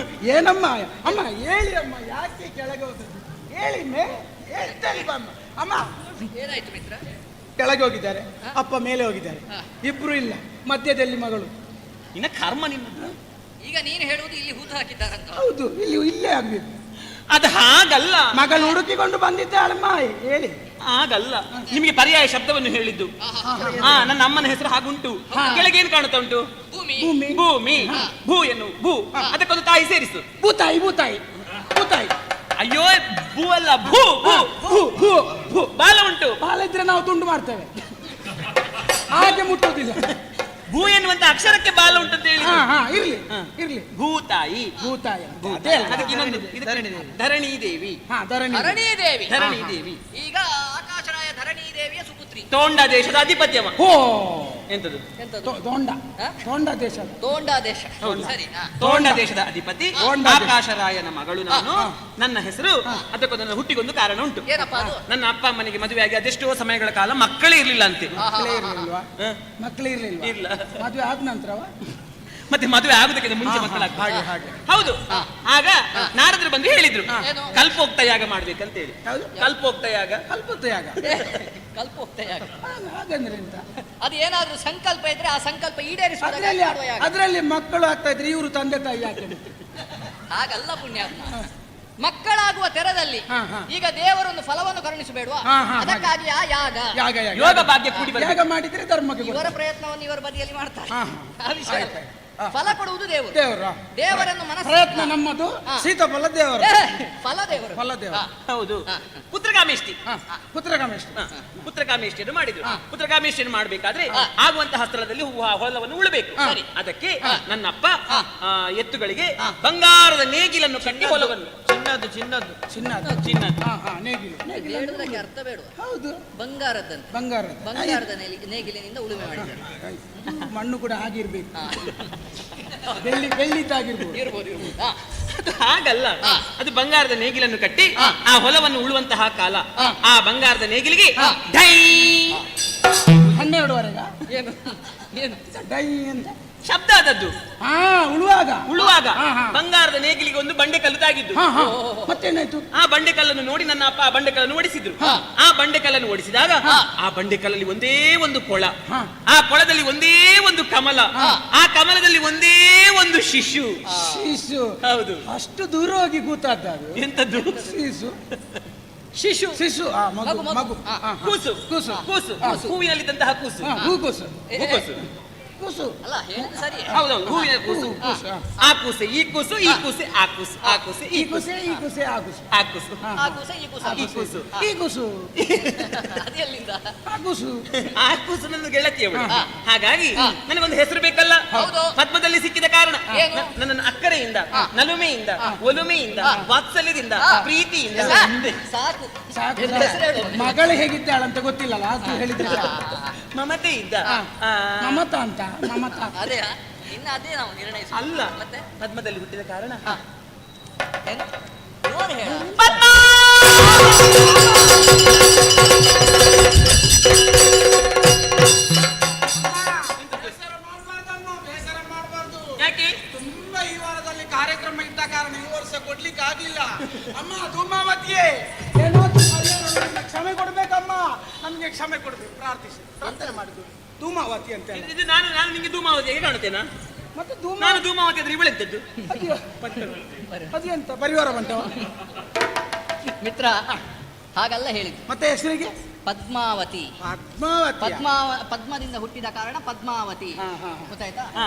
ಏನಮ್ಮ? ಅಮ್ಮ ಹೇಳಿ ಅಮ್ಮ, ಯಾಕೆ ಕೆಳಗೆ ಹೋದದ್ದು? ಹೇಳಿ ಅಮ್ಮ. ಅಮ್ಮ ಏನಾಯ್ತು ಮಿತ್ರ? ಕೆಳಗೆ ಹೋಗಿದ್ದಾರೆ, ಅಪ್ಪ ಮೇಲೆ ಹೋಗಿದ್ದಾರೆ. ಇಬ್ರು ಇಲ್ಲ, ಮಧ್ಯದಲ್ಲಿ ಮಗಳು. ಇನ್ನ ಕರ್ಮ ನಿನ್ನ. ಈಗ ನೀನು ಹೇಳುವುದು ಇಲ್ಲಿ ಹೂತು ಹಾಕಿದ್ದಾರಂತ. ಹೌದು, ಇಲ್ಲೇ ಆಗ್ಬೇಕು. ಅದು ಹಾಗಲ್ಲ. ಮಗಳು ಹುಡುಕಿಕೊಂಡು ಬಂದಿದ್ದಾಳಮ್ಮ. ಹೇಳಿ. ಹಾಗಲ್ಲ, ನಿಮಗೆ ಪರ್ಯಾಯ ಶಬ್ದವನ್ನು ಹೇಳಿದ್ದು. ನನ್ನ ಅಮ್ಮನ ಹೆಸರು ಹಾಗುಂಟು. ಕೆಳಗೆ ಏನು ಕಾಣುತ್ತಾ ಉಂಟು? ಭೂಮಿ. ಭೂಮಿ. ಭೂಮಿ. ಭೂ ಎನ್ನು ಭೂ. ಅದಕ್ಕೊಂದು ತಾಯಿ ಸೇರಿಸು. ಭೂತಾಯಿ. ಭೂತಾಯಿ. ಭೂತಾಯಿ. ಅಯ್ಯೋ, ಭೂ ಅಲ್ಲ, ಭೂ ಭೂ. ಭೂ. ಭೂ. ಭೂ. ಬಾಲ ಉಂಟು. ಬಾಲ ಇದ್ರೆ ನಾವು ತುಂಡು ಮಾಡ್ತೇವೆ, ಹಾಗೆ ಮುಟ್ಟುವುದಿಲ್ಲ. ಭೂ ಎನ್ನುವಂತ ಅಕ್ಷರಕ್ಕೆ ಬಾಲ ಉಂಟು ಅಂತ ಹೇಳಿ. ಇರ್ಲಿ ಇರ್ಲಿ. ಭೂತಾಯಿ. ಭೂತಾಯಿ ಅಂತ. ಅದೇ ಅಲ್ಲ. ಅದಕ್ಕೆ ಇನ್ನೊಂದು ಧರಣಿ ದೇವಿ. ಧರಣಿ. ಧರಣಿ ದೇವಿ. ಧರಣಿ ದೇವಿ. ಈಗ ಆಕಾಶರಾಯ ಧರಣಿ ದೇವಿಯ ಸುಪುತ್ರಿ. ತೋಂಡ ದೇಶದ ಅಧಿಪತ್ಯವ. ಓ, ಎಂತದು? ಎಂತದು? ದೊಂಡ. ಹಾ? ದೊಂಡ ದೇಶ. ದೋಂಡಾ ದೇಶ. ಹೌದು. ಸರಿ. ತೋಂಡ ದೇಶದ ಅಧಿಪತಿ ತೋಂಡ ದೇಶ. ಆಕಾಶರಾಯನ ಮಗಳು ನಾನು. ನನ್ನ ಹೆಸರು. ಅದಕ್ಕೊಂದು ನನ್ನ ಹುಟ್ಟಿಗೊಂದು ಕಾರಣ ಉಂಟು. ಏನಪ್ಪ ಅದು? ನನ್ನ ಅಪ್ಪ ಅಮ್ಮನಿಗೆ ಮದುವೆಯಾಗಿ ಅದೆಷ್ಟೋ ಸಮಯಗಳ ಕಾಲ ಮಕ್ಕಳೇ ಇರ್ಲಿಲ್ಲ ಅಂತೆ. ಮಕ್ಕಳೇ ಇರ್ಲಿಲ್ವಾ? ಹ? ಮಕ್ಕಳೇ ಇರ್ಲಿಲ್ವಾ? ಇಲ್ಲ. ಮದುವೆ ಆದ ನಂತರವ? ಮತ್ತೆ ಮದುವೆ ಆಗುದಕ್ಕಿಂತ ಮುಂಚೆ ಮಕ್ಕಳಾಗ್ತದೆ. ಹಾಗೆ ಹಾಗೆ. ಹೌದು. ಆಗ ನಾರದರು ಬಂದು ಹೇಳಿದ್ರು, ಏನು? ಕಲ್ಪೋಕ್ತ ಯಾಗ ಮಾಡ್ಬೇಕಂತ ಹೇಳಿ. ಯಾವುದು? ಕಲ್ಪೋಕ್ತ ಯಾಗ. ಕಲ್ಪತ್ತು ಯಾಗ. ಕಲ್ಪೋಕ್ತ ಯಾಗ. ಹಾಗಂದ್ರೆ ಎಂತ? ಅದು ಏನಾದ್ರೂ ಸಂಕಲ್ಪ ಇದ್ರೆ ಆ ಸಂಕಲ್ಪ ಈಡೇರಿಸುವುದಕ್ಕೆ ಅದ್ರಲ್ಲಿ ಮಾಡುವ ಯಾಗ. ಅದ್ರಲ್ಲಿ ಮಕ್ಕಳು ಆಗ್ತಾ ಇದ್ರೆ ಇವರು ತಂದೆ ತಾಯಿ ಯಾಕೆ? ಹಾಗಲ್ಲ ಪುಣ್ಯಾತ್ಮ. ಮಕ್ಕಳಾಗುವ ತೆರದಲ್ಲಿ ಹಾ, ಹಾ. ಈಗ ದೇವರೊಂದು ಫಲವನ್ನು ಕರುಣಿಸಬೇಡುವ. ಹಾ, ಹಾ, ಅದಕ್ಕಾಗಿ ಆ ಯಾಗ. ಯಾಗ ಯಾಗ. ಯೋಗ ಭಾಗ್ಯ ಕೂಡಿ ಬರಬೇಕು. ಯಾಗ ಮಾಡಿದ್ರೆ ಧರ್ಮಕ್ಕೆ ಇವರ ಪ್ರಯತ್ನವನ್ನು ಇವರ ಬದಿಯಲ್ಲಿ ಮಾಡ್ತಾರೆ. ಹಾ, ಆ ವಿಷಯ ಅಲ್ಲ. ಆಯ್ತು. ಹಾ. ಫಲ ಕೊಡುವುದು ದೇವರು. ದೇವರು. ದೇವರನ್ನು ಮನಸ್ಸು ಪ್ರಯತ್ನ ನಮ್ಮದು, ಹಾ. ಸೀತಾಫಲ ದೇವರು. ಫಲ ದೇವರು. ಫಲ ದೇವರು. ಹಾ. ಹೌದು. ಹಾ. ಪುತ್ರಕಾಮೇಷ್ಟಿ. ಪುತ್ರಕಾಮೇಶ್ವರ. ಪುತ್ರಕಾಮೇಷ್ಟಿಯನ್ನು ಮಾಡಿದ್ರು. ಪುತ್ರಕಾಮೇಷ್ಟಿಯನ್ನು ಮಾಡಬೇಕಾದ್ರೆ ಹಾ. ಆಗುವಂತಹ ಸ್ಥಳದಲ್ಲಿ ಹೊಲವನ್ನು ಉಳಬೇಕು. ಹಾ. ಸರಿ, ಅದಕ್ಕೆ ಹಾ. ನನ್ನಪ್ಪ ಎತ್ತುಗಳಿಗೆ ಬಂಗಾರದ ನೇಗಿಲನ್ನು ಕಟ್ಟಿ ಹೊಲವನ್ನು. ಚಿನ್ನದ್ದು ಚಿನ್ನದ್ದು ಚಿನ್ನದ್ದು. ಚಿನ್ನದ್ದು. ನೇಗಿಲು. ನೇಗಿಲು. ಹೇಳುವುದಕ್ಕೆ ಅರ್ಥ ಬೇಡುವ. ಹೌದು, ಬಂಗಾರದಂತೆ. ಬಂಗಾರದ. ಬಂಗಾರದ ನೇಗಿಲಿನಿಂದ ಉಳುಮೆ ಮಾಡಿದ್ದಾರೆ. ಮಣ್ಣು ಕೂಡ ಹಾಗಿರ್ಬೇಕು. ಹಾ. ಬೆಳ್ಳಿದ್ದಾಗಿರ್ಬೋದು. ಇರ್ಬೋದು ಇರ್ಬೋದು. ಹಾ. ಅದು ಹಾಗಲ್ಲ. ಹಾ. ಅದು ಬಂಗಾರದ ನೇಗಿಲನ್ನು ಕಟ್ಟಿ ಹಾ. ಆ ಹೊಲವನ್ನು ಉಳುವಂತಹ ಕಾಲ. ಹಾ. ಆ ಬಂಗಾರದ ನೇಗಿಲಿಗೆ ಹಾ. ಡೈ 12ವರೆಗ ಏನು ಏನು ಡೈ ಅಂತ ಶಬ್ದ ಅದದ್ದು. ಉಳುವಾಗ. ಉಳುವಾಗ ಹಾ, ಹಾ. ಬಂಗಾರದ ನೇಗಿಲಿಗೆ ಒಂದು ಬಂಡೆಕಲ್ಲು ತಾಗಿದ್ದು. ಮತ್ತೇನಾಯ್ತು? ಆ ಬಂಡೆಕಲ್ಲನ್ನು ನೋಡಿ ನನ್ನ ಅಪ್ಪ ಆ ಬಂಡೆಕಲ್ಲನ್ನು ಓಡಿಸಿದ್ರು. ಹಾ. ಆ ಬಂಡೆಕಲ್ಲನ್ನು ಓಡಿಸಿದಾಗ ಹಾ. ಆ ಬಂಡೆಕಲ್ಲಲ್ಲಿ ಒಂದೇ ಒಂದು ಕೊಳ. ಹಾ. ಆ ಕೊಳದಲ್ಲಿ ಒಂದೇ ಒಂದು ಕಮಲ. ಹಾ. ಆ ಕಮಲದಲ್ಲಿ ಒಂದೇ ಒಂದು ಶಿಶು. ಶಿಶು. ಹೌದು. ಅಷ್ಟು ದೂರ ಹೋಗಿ ಕೂತಾದ ಅದು. ಎಂತದ್ದು? ಶಿಶು. ಶಿಶು. ಶಿಶು. ಮಗು. ಮಗು, ಮಗು. ಮಗು. ಹಾ. ಕೂಸು. ಕೂಸು. ಕೂಸು. ಹಾ. ಹೂವಿನಲ್ಲಿದ್ದಂತಹ ಕೂಸು. ಹೂಕೋಸು. ಹೂಕೋಸು. ಕೂಸು. ಅಲ್ಲ ಹೇಳಿದ್ದು ಸರಿ. ಹೌದೌದು, ಹೂವಿನ ಕೂಸು. ಕೂಸು. ಆ ಕೂಸೆ ಈ ಕೂಸು, ಈ ಕೂಸೆ ಆ ಕೂಸು, ಆ ಕೂಸೆ ಈ ಈ ಕೂಸು, ಕೂಸೆ, ಈ ಕೂಸೆ, ಆ ಕೂಸು. ಆ ಕೂಸು. ಆ ಕೂಸ ಈ ಕೂಸ. ಈ ಕೂಸು. ಈ ಕೂಸು. ಅದು ಎಲ್ಲಿಂದ? ಆ ಕೂಸು. ಆ ಕೂಸು ನನ್ನ ಗೆಳತಿಯವಳು. ಹಾ. ಹಾಗಾಗಿ ಹಾ. ನನಗೊಂದು ಹೆಸರು ಬೇಕಲ್ಲ. ಹೌದು. ಪದ್ಮದಲ್ಲಿ ಸಿಕ್ಕಿದ ಕಾರಣ ಏನು? ನನ್ನನ್ನು ಅಕ್ಕರೆಯಿಂದ, ನಲುಮೆಯಿಂದ, ಒಲುಮೆಯಿಂದ, ವಾತ್ಸಲ್ಯದಿಂದ, ಪ್ರೀತಿಯಿಂದ ಸಾಕು. ಸಾಕು. ಹೆಸರು ಹೇಳು. ಮಗಳು ಹೇಗಿದ್ದಾಳಂತ ಗೊತ್ತಿಲ್ಲಲ್ಲ, ಅದು ಹೇಳಿದ್ರೆ ಸಾಕು. ಮಮತೆ ಇದ್ದ ಹಾ. ಆ, ಮಮತಾ ಅಂತ ಮಮತಾ ಅದೇ ಇನ್ನು ಅದೇ ನಾವು ನಿರ್ಣಯಿಸ ಅಲ್ಲ ಮತ್ತೆ ಪದ್ಮದಲ್ಲಿ ಹುಟ್ಟಿದ ಕಾರಣ ಏನು? ಜೋರು ಹೇಳ. ಬೇಸರ ಮಾಡಬಾರ್ದು. ಯಾಕೆ ತುಂಬಾ ಈ ವಾರದಲ್ಲಿ ಕಾರ್ಯಕ್ರಮ ಇದ್ದ ಕಾರಣ ಈ ವರ್ಷ ಕೊಡ್ಲಿಕ್ಕೆ ಆಗ್ಲಿಲ್ಲ. ಅಮ್ಮ ಧೂಮಾವತಿಯೇ ಏನೋ ನಮ್ಗೆ ಕ್ಷಮೆ ಕೊಡ್ಬೇಕಮ್ಮ, ನಮ್ಗೆ ಕ್ಷಮೆ ಕೊಡ್ಬೇಕು ಪ್ರಾರ್ಥಿಸಿ ಪ್ರಾರ್ಥನೆ ಮಾಡಿದ್ದು ಧೂಮಾವತಿ ಅಂತ ಹೇಳಿ. ಇದು ನಾನು ನಾನು ನಿಂಗೆ ಧೂಮಾವತಿ ಹೇಗೆ ಕಾಣುತ್ತೇನಾ? ಮತ್ತೆ ಧೂಮ ನಾನು ಧೂಮಾವತಿ ಆದ್ರೆ ಇವಳೆಂತದ್ದು? ಅದು ಎಂತ ಪರಿವಾರ ಬಂಟವ ಮಿತ್ರ ಹಾಗಲ್ಲ ಹೇಳಿದ್ದು. ಮತ್ತೆ ಹೆಸರಿಗೆ ಪದ್ಮಾವತಿ. ಪದ್ಮಾವತಿ. ಪದ್ಮದಿಂದ ಹುಟ್ಟಿದ ಕಾರಣ ಪದ್ಮಾವತಿ. ಹಾ, ಹಾ. ಗೊತ್ತಾಯ್ತಾ? ಹಾ.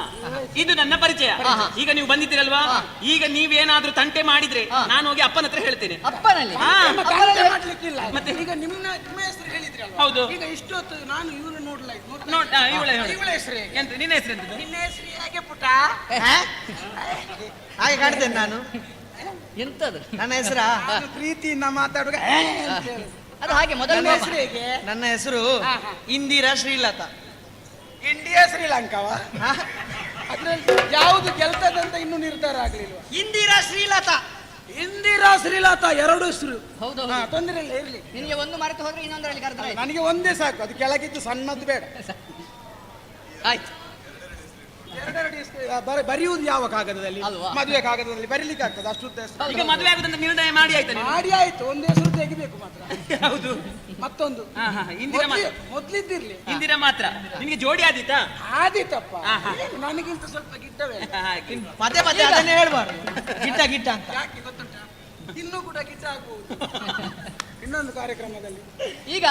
ಇದು ನನ್ನ ಪರಿಚಯ. ಹಾ. ಈಗ ನೀವು ಬಂದಿದ್ದೀರಲ್ವಾ, ಹಾ. ಈಗ ನೀವೇನಾದ್ರೂ ತಂಟೆ ಮಾಡಿದ್ರೆ ಹಾ. ನಾನು ಹೋಗಿ ಅಪ್ಪನ ಹತ್ರ ಹೇಳ್ತೇನೆ. ಅಪ್ಪನಲ್ಲಿ ಹಾ. ತಂಟೆ ಮಾಡ್ಲಿಕ್ಕಿಲ್ಲ. ಮತ್ತೆ? ಈಗ ನಿಮ್ಮ ಹೆಸರು ಹೇಳಿದ್ರಲ್ವಾ? ಹೌದು. ಈಗ ಇಷ್ಟೊತ್ತು ನಾನು ಇವ್ರು ನೋಡ್ಲ ಇವಳ ಹೆಸರು ಎಂತ ನಿನ್ನ ಹೆಸರು ಎಂತದ್ದು? ನಿನ್ನ ಹೆಸರು ಹೇಗೆ ಪುಟ? ಹಾಗೆ ಕಾಣ್ತೇನೆ ನಾನು. ಎಂತದು? ನನ್ನ ಹೆಸರ ನಾನು ಪ್ರೀತಿಯಿಂದ ಮಾತಾಡುವಾಗ ಅದು ಹಾಗೆ ಮೊದಲ ನನ್ನ ಹೆಸರು ಹೇಗೆ? ನನ್ನ ಹೆಸರು ಹಾ, ಹಾ. ಇಂದಿರಾ ಶ್ರೀಲತಾ. ಇಂಡಿಯಾ ಶ್ರೀಲಂಕಾವ? ಅದ್ರಲ್ಲಿ ಯಾವುದು ಗೆಲ್ತದಂತ ಇನ್ನೂ ನಿರ್ಧಾರ ಆಗ್ಲಿಲ್ವಾ? ಇಂದಿರಾ ಶ್ರೀಲತಾ. ಇಂದಿರಾ ಶ್ರೀಲತಾ ಎರಡು ಹೆಸರು. ಹೌದು ಹಾ, ತೊಂದ್ರೆ ಇಲ್ಲ ಇರ್ಲಿ. ನಿನಗೆ ಒಂದು ಮರೆತು ಹೋದ್ರೆ ಇನ್ನೊಂದರಲ್ಲಿ ಕರೆದ್ರೆ ನನಗೆ ಒಂದೇ ಸಾಕು, ಅದು ಕೆಳಗಿದ್ದು ಸಣ್ಣದು ಬೇಡ. ಆಯ್ತು. ಎರಡೆರಡು ಬರೆಯುವುದು ಯಾವ ಕಾಗದದಲ್ಲಿ? ಅಲ್ವಾ? ಮದುವೆ ಕಾಗದದಲ್ಲಿ ಬರೀಲಿಕ್ಕೆ ಆಗ್ತದೆ ಅಷ್ಟು ಉದ್ದ ಹೆಸರು. ಈಗ ಮದುವೆ ಆಗುದಂತ ನಿರ್ಣಯ ಮಾಡಿ ಆಯ್ತಾ ನೀವು? ಮಾಡಿ ಆಯ್ತು, ಒಂದು ಹೆಸರು ತೆಗಿಬೇಕು ಮಾತ್ರ. ಹೌದು. ಮತ್ತೊಂದು ಹಾ, ಹಾ, ಇಂದಿರಾ ಮೊದ್ಲಿದ್ದಿರ್ಲಿ. ಇಂದಿರಾ ಮಾತ್ರ ನಿನಗೆ ಜೋಡಿ ಆದೀತಾ? ಆದಿತ್ತಪ್ಪ. ಹಾ, ಹಾ. ಏನು ನನಗಿಂತ ಸ್ವಲ್ಪ ಗಿಡ್ಡವೇ. ಮತ್ತೆ ಮತ್ತೆ ಅದನ್ನೇ ಹೇಳ್ಬಾರ್ದು. ಗಿಟ್ಟ ಗಿಟ್ಟ ಅಂತ. ಯಾಕೆ ಗೊತ್ತುಂಟಾ? ಇನ್ನೂ ಕೂಡ ಗಿಡ್ಡ ಆಗ್ಬಹುದು ಇನ್ನೊಂದು ಕಾರ್ಯಕ್ರಮದಲ್ಲಿ. ಈಗ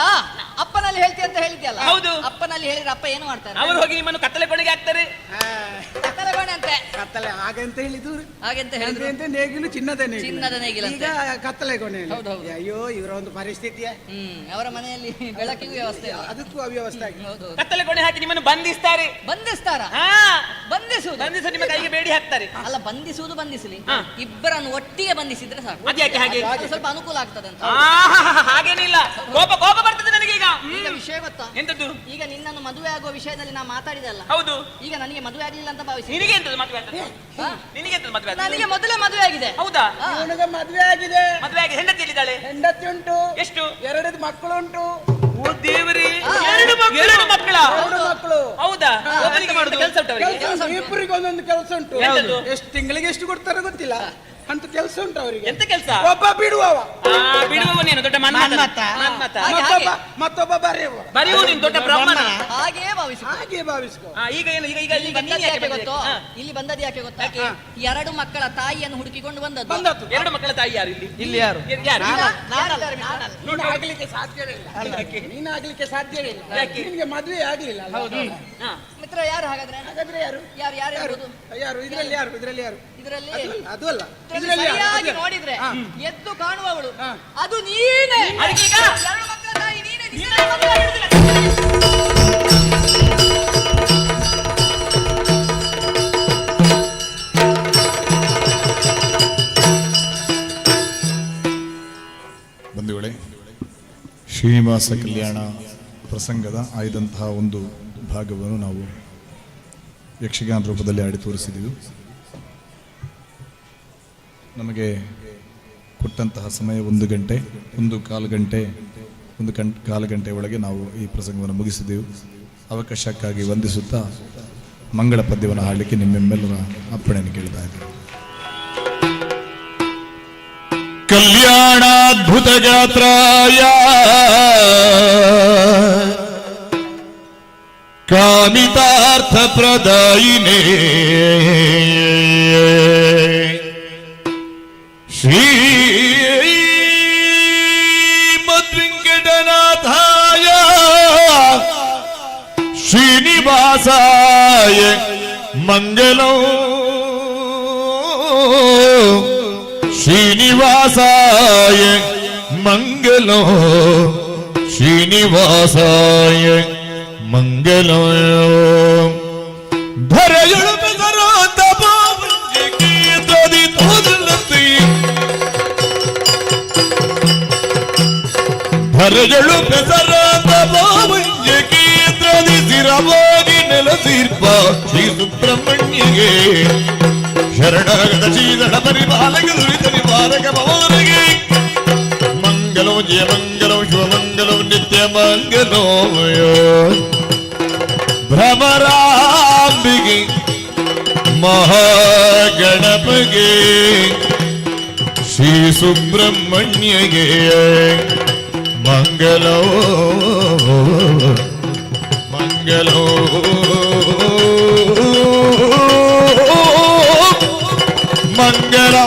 ಅಪ್ಪನಲ್ಲಿ ಹೇಳ್ತಿ ಅಂತ ಹೇಳಿದ್ಯಲ್ಲ? ಹೌದು. ಅಪ್ಪನಲ್ಲಿ ಹೇಳಿದ್ರೆ ಅಪ್ಪ ಏನು ಮಾಡ್ತಾರೆ? ಅವರು ಹೋಗಿ ನಿಮ್ಮನ್ನು ಕತ್ತಲೆ ಕೊನೆಗೆ ಹಾಕ್ತಾರೆ. ಕತ್ತಲಗೋಣೆ ಅಂತೆ. ಕತ್ತಲೆ ಹಾಗಂತ ಹೇಳಿದ್ದು. ಹಾಗೆಂತ ಹೇಳಿದ್ರು. ಅಂದ್ರೆ ಅಂತ ನೇಗಿಲು ಚಿನ್ನದ ನೇಗಿಲು. ಚಿನ್ನದ ನೇಗಿಲಂತೆ. ಈಗ ಕತ್ತಲೆ ಕೊನೆ. ಹೌದು, ಹೌದು. ಅಯ್ಯೋ ಇವರ ಒಂದು ಪರಿಸ್ಥಿತಿಯ ಅವರ ಮನೆಯಲ್ಲಿ ಬೆಳಕಿಗೂ ವ್ಯವಸ್ಥೆ ಇಲ್ಲ. ಅದಕ್ಕೂ ಅವ್ಯವಸ್ಥೆ ಆಗಿದೆ. ಹೌದು. ಕತ್ತಲೆ ಕೊನೆ ಹಾಕಿ ನಿಮ್ಮನ್ನು ಬಂಧಿಸ್ತಾರೆ. ಬಂಧಿಸ್ತಾರ? ಹಾ, ಬಂಧಿಸುವುದು ಬಂಧಿಸಿ ನಿಮ್ಮ ಕೈಗೆ ಬೇಡಿ ಹಾಕ್ತಾರೆ. ಅಲ್ಲ, ಬಂಧಿಸುವುದು ಬಂಧಿಸಲಿ, ಹಾ. ಇಬ್ಬರನ್ನು ಒಟ್ಟಿಗೆ ಬಂಧಿಸಿದ್ರೆ ಸಾಕು. ಅದ್ಯಾಕೆ ಹಾಗೆ? ಅದು ಸ್ವಲ್ಪ ಅನುಕೂಲ ಆಗ್ತದೆ ಅಂತ. ಹಾಗೇನಿಲ್ಲ, ಕೋಪ ಕೋಪ ಬರ್ತದೆ ನನಗೆ ಈಗ. ಈಗ ವಿಷಯ ಗೊತ್ತಾ? ಎಂತದ್ದು? ಈಗ ನಿನ್ನನ್ನು ಮದುವೆ ಆಗುವ ವಿಷಯದಲ್ಲಿ ನಾ ಮಾತಾಡಿದಲ್ಲ. ಹೌದು. ಈಗ ನನಗೆ ಮದುವೆ ಆಗ್ಲಿಲ್ಲ ಅಂತ ಭಾವಿಸಿ. ನಿನಗೆ ಎಂತದ್ದು ಮದುವೆ ಆಗ್ತದೆ? ಹಾ? ನಿನಗೆ ಎಂತದ್ದು ಮದುವೆ ಆಗ್ತದೆ? ನನಗೆ ಮೊದಲೇ ಮದುವೆ ಆಗಿದೆ. ಹೌದಾ? ಹಾ. ಇವನಿಗೆ ಮದ್ವೆ ಆಗಿದೆ, ಮದುವೆ ಆಗಿ ಹೆಂಡತಿ ಎಲ್ಲಿದ್ದಾಳೆ? ಹೆಂಡತಿ ಉಂಟು, ಎಷ್ಟು? ಎರಡು ಮಕ್ಕಳುಂಟು. ಓ ದೇವರೇ, ಹಾ. ಎರಡು ಮಕ್ಕಳ? ಎರಡು ಮಕ್ಕಳು. ಹೌದಾ? ಒಬ್ಬನಿಗೆ ಮಾಡುದು ಕೆಲಸ ಉಂಟು ಅವರಿಗೆ? ಕೆಲಸ ಇಬ್ಬರಿಗೆ ಒಂದೊಂದು ಕೆಲಸ ಉಂಟು. ಎಂತದು? ಎಷ್ಟು ತಿಂಗಳಿಗೆ ಎಷ್ಟು ಕೊಡ್ತಾರೋ ಗೊತ್ತಿಲ್ಲ, ಅಂತ ಕೆಲಸ ಉಂಟು ಅವರಿಗೆ. ಎಂತ ಕೆಲಸ? ಒಬ್ಬ ಬಿಡುವವ, ಬಿಡುವವನೇನು ದೊಡ್ಡ ಮನ್ಮಥ? ಹಾಗೆ, ಮತ್ತೊಬ್ಬ ಬರೆಯುವ. ಬರೆಯುವುದು ನೀನು ದೊಡ್ಡ ಬ್ರಹ್ಮನ? ಹಾಗೆಯೇ ಭಾವಿಸಿ. ಹಾಗೆ ಭಾವಿಸ್ಕೊ. ಈಗ ಏನು? ಈಗ ಈಗ ಇಲ್ಲಿ ಈಗ ನೀನು ಬಂದದ್ದು ಯಾಕೆ ಯಾಕೆ ಗೊತ್ತೋ? ಹಾ. ಇಲ್ಲಿ ಬಂದದ್ದು ಯಾಕೆ ಗೊತ್ತಾ? ಯಾಕೆ? ಎರಡು ಮಕ್ಕಳ ತಾಯಿಯನ್ನು ಹುಡುಕಿಕೊಂಡು ಬಂದದ್ದು. ಬಂದದ್ದು. ಎರಡು ಮಕ್ಕಳ ತಾಯಿ ಯಾರು ಇಲ್ಲಿ? ಇಲ್ಲಿ ಯಾರು? ಯಾರು? ಯಾರಿದ್ದಾರೆ ಮಿತ್ರ? ನೀನು ಆಗ್ಲಿಕ್ಕೆ ಸಾಧ್ಯವೇ ಇಲ್ಲ. ನೀನು ಆಗ್ಲಿಕ್ಕೆ ಸಾಧ್ಯವೇ ಇಲ್ಲ. ಯಾಕೆ? ನಿನಗೆ ಮದುವೆ ಆಗ್ಲಿಲ್ಲ ಅಲ್ವಾ? ಹಾ. ಮಿತ್ರ ಯಾರು ಹಾಗಾದ್ರೆ? ಹಾಗಾದ್ರೆ ಯಾರು? ಯಾರು ಯಾರು ಯಾರು ಇರ್ಬೋದು? ಯಾರು ಇದ್ರಲ್ಲಿ ಯಾರು? ಇದ್ರಲ್ಲಿ ಯಾರು? ಇದರಲ್ಲಿ ಅದು ಅಲ್ಲ. ಇದರಲ್ಲಿ ಇದ್ರಲ್ಲಿ ಯಾರು? ಸರಿಯಾಗಿ ಅದು- ನೋಡಿದ್ರೆ ಹಾ. ಎದ್ದು ಕಾಣುವವಳು ಹಾ. ಅದು ನೀನೇ. ಅದಕ್ಕೀಗ? ಎರಡು ಮಕ್ಕಳ ತಾಯಿ ನೀನೇ. ನಿನ್ನೆ ಮದುವೆ ಆಗಿರುವುದಿಲ್ಲ. ಬಂಧುಗಳೇ, ಶ್ರೀನಿವಾಸ ಕಲ್ಯಾಣ ಪ್ರಸಂಗದ ಆಯ್ದಂತಹ ಒಂದು ಭಾಗವನ್ನು ನಾವು ಯಕ್ಷಗಾನ ರೂಪದಲ್ಲಿ ಆಡಿ ತೋರಿಸಿದೆವು. ನಮಗೆ ಕೊಟ್ಟಂತಹ ಸಮಯ 1 ಗಂಟೆ, 1 ಕಾಲು ಗಂಟೆ ಒಳಗೆ ನಾವು ಈ ಪ್ರಸಂಗವನ್ನು ಮುಗಿಸಿದೆವು. ಅವಕಾಶಕ್ಕಾಗಿ ವಂದಿಸುತ್ತಾ ಮಂಗಳ ಪದ್ಯವನ್ನು ಹಾಡಲಿಕ್ಕೆ ನಿಮ್ಮೆಲ್ಲರ ಅಪ್ಪಣೆಯನ್ನು ಕೇಳ್ತಾ ಇದ್ದೇವೆ. ಕಲ್ಯಾಣಾದ್ಭುತ ಗಾತ್ರಾಯ ಕಾಮಿತಾರ್ಥ ಪ್ರದಾಯಿನೇ ಶ್ರೀ ಮದ್ವೆಂಕಟನಾಥಾಯ ಶ್ರೀನಿವಾಸಾಯ ಮಂಗಲಂ ಶ್ರೀನಿವಾಸಾಯ ಮಂಗಲೋ ಶ್ರೀನಿವಾಸಾಯ ಮಂಗಲೋ ಧರೆಯೊಳು ಬೆಸರಾದ ಬಾವಂಜಿಗೆ ಧ್ವನಿ ತೋದಲಂತೆ ಧರೆಯೊಳು ಬೆಸರಾದ ಬಾವಂಜಿಗೆ ಧ್ವನಿ ತೀರ್ಪ ಶ್ರೀ ಸುಬ್ರಹ್ಮಣ್ಯಗೆ ಶರಣಾಗತ ಶ್ರೀಧರ ಪರಿಪಾಲಕ ದುರಿತ ನಿವಾರಕ ಭವನಿಗೆ ಮಂಗಲೋ ಜಯ ಮಂಗಲೋ ಶಿವಮಂಗಲೋ ನಿತ್ಯ ಮಂಗಲೋ ಭ್ರಮರಾಂಬಿಗೆ ಮಹಾಗಣಪಗೆ ಶ್ರೀ ಸುಬ್ರಹ್ಮಣ್ಯಗೆ ಮಂಗಲೋ ಮಂಗಲೋ ಮಂಗಲೋ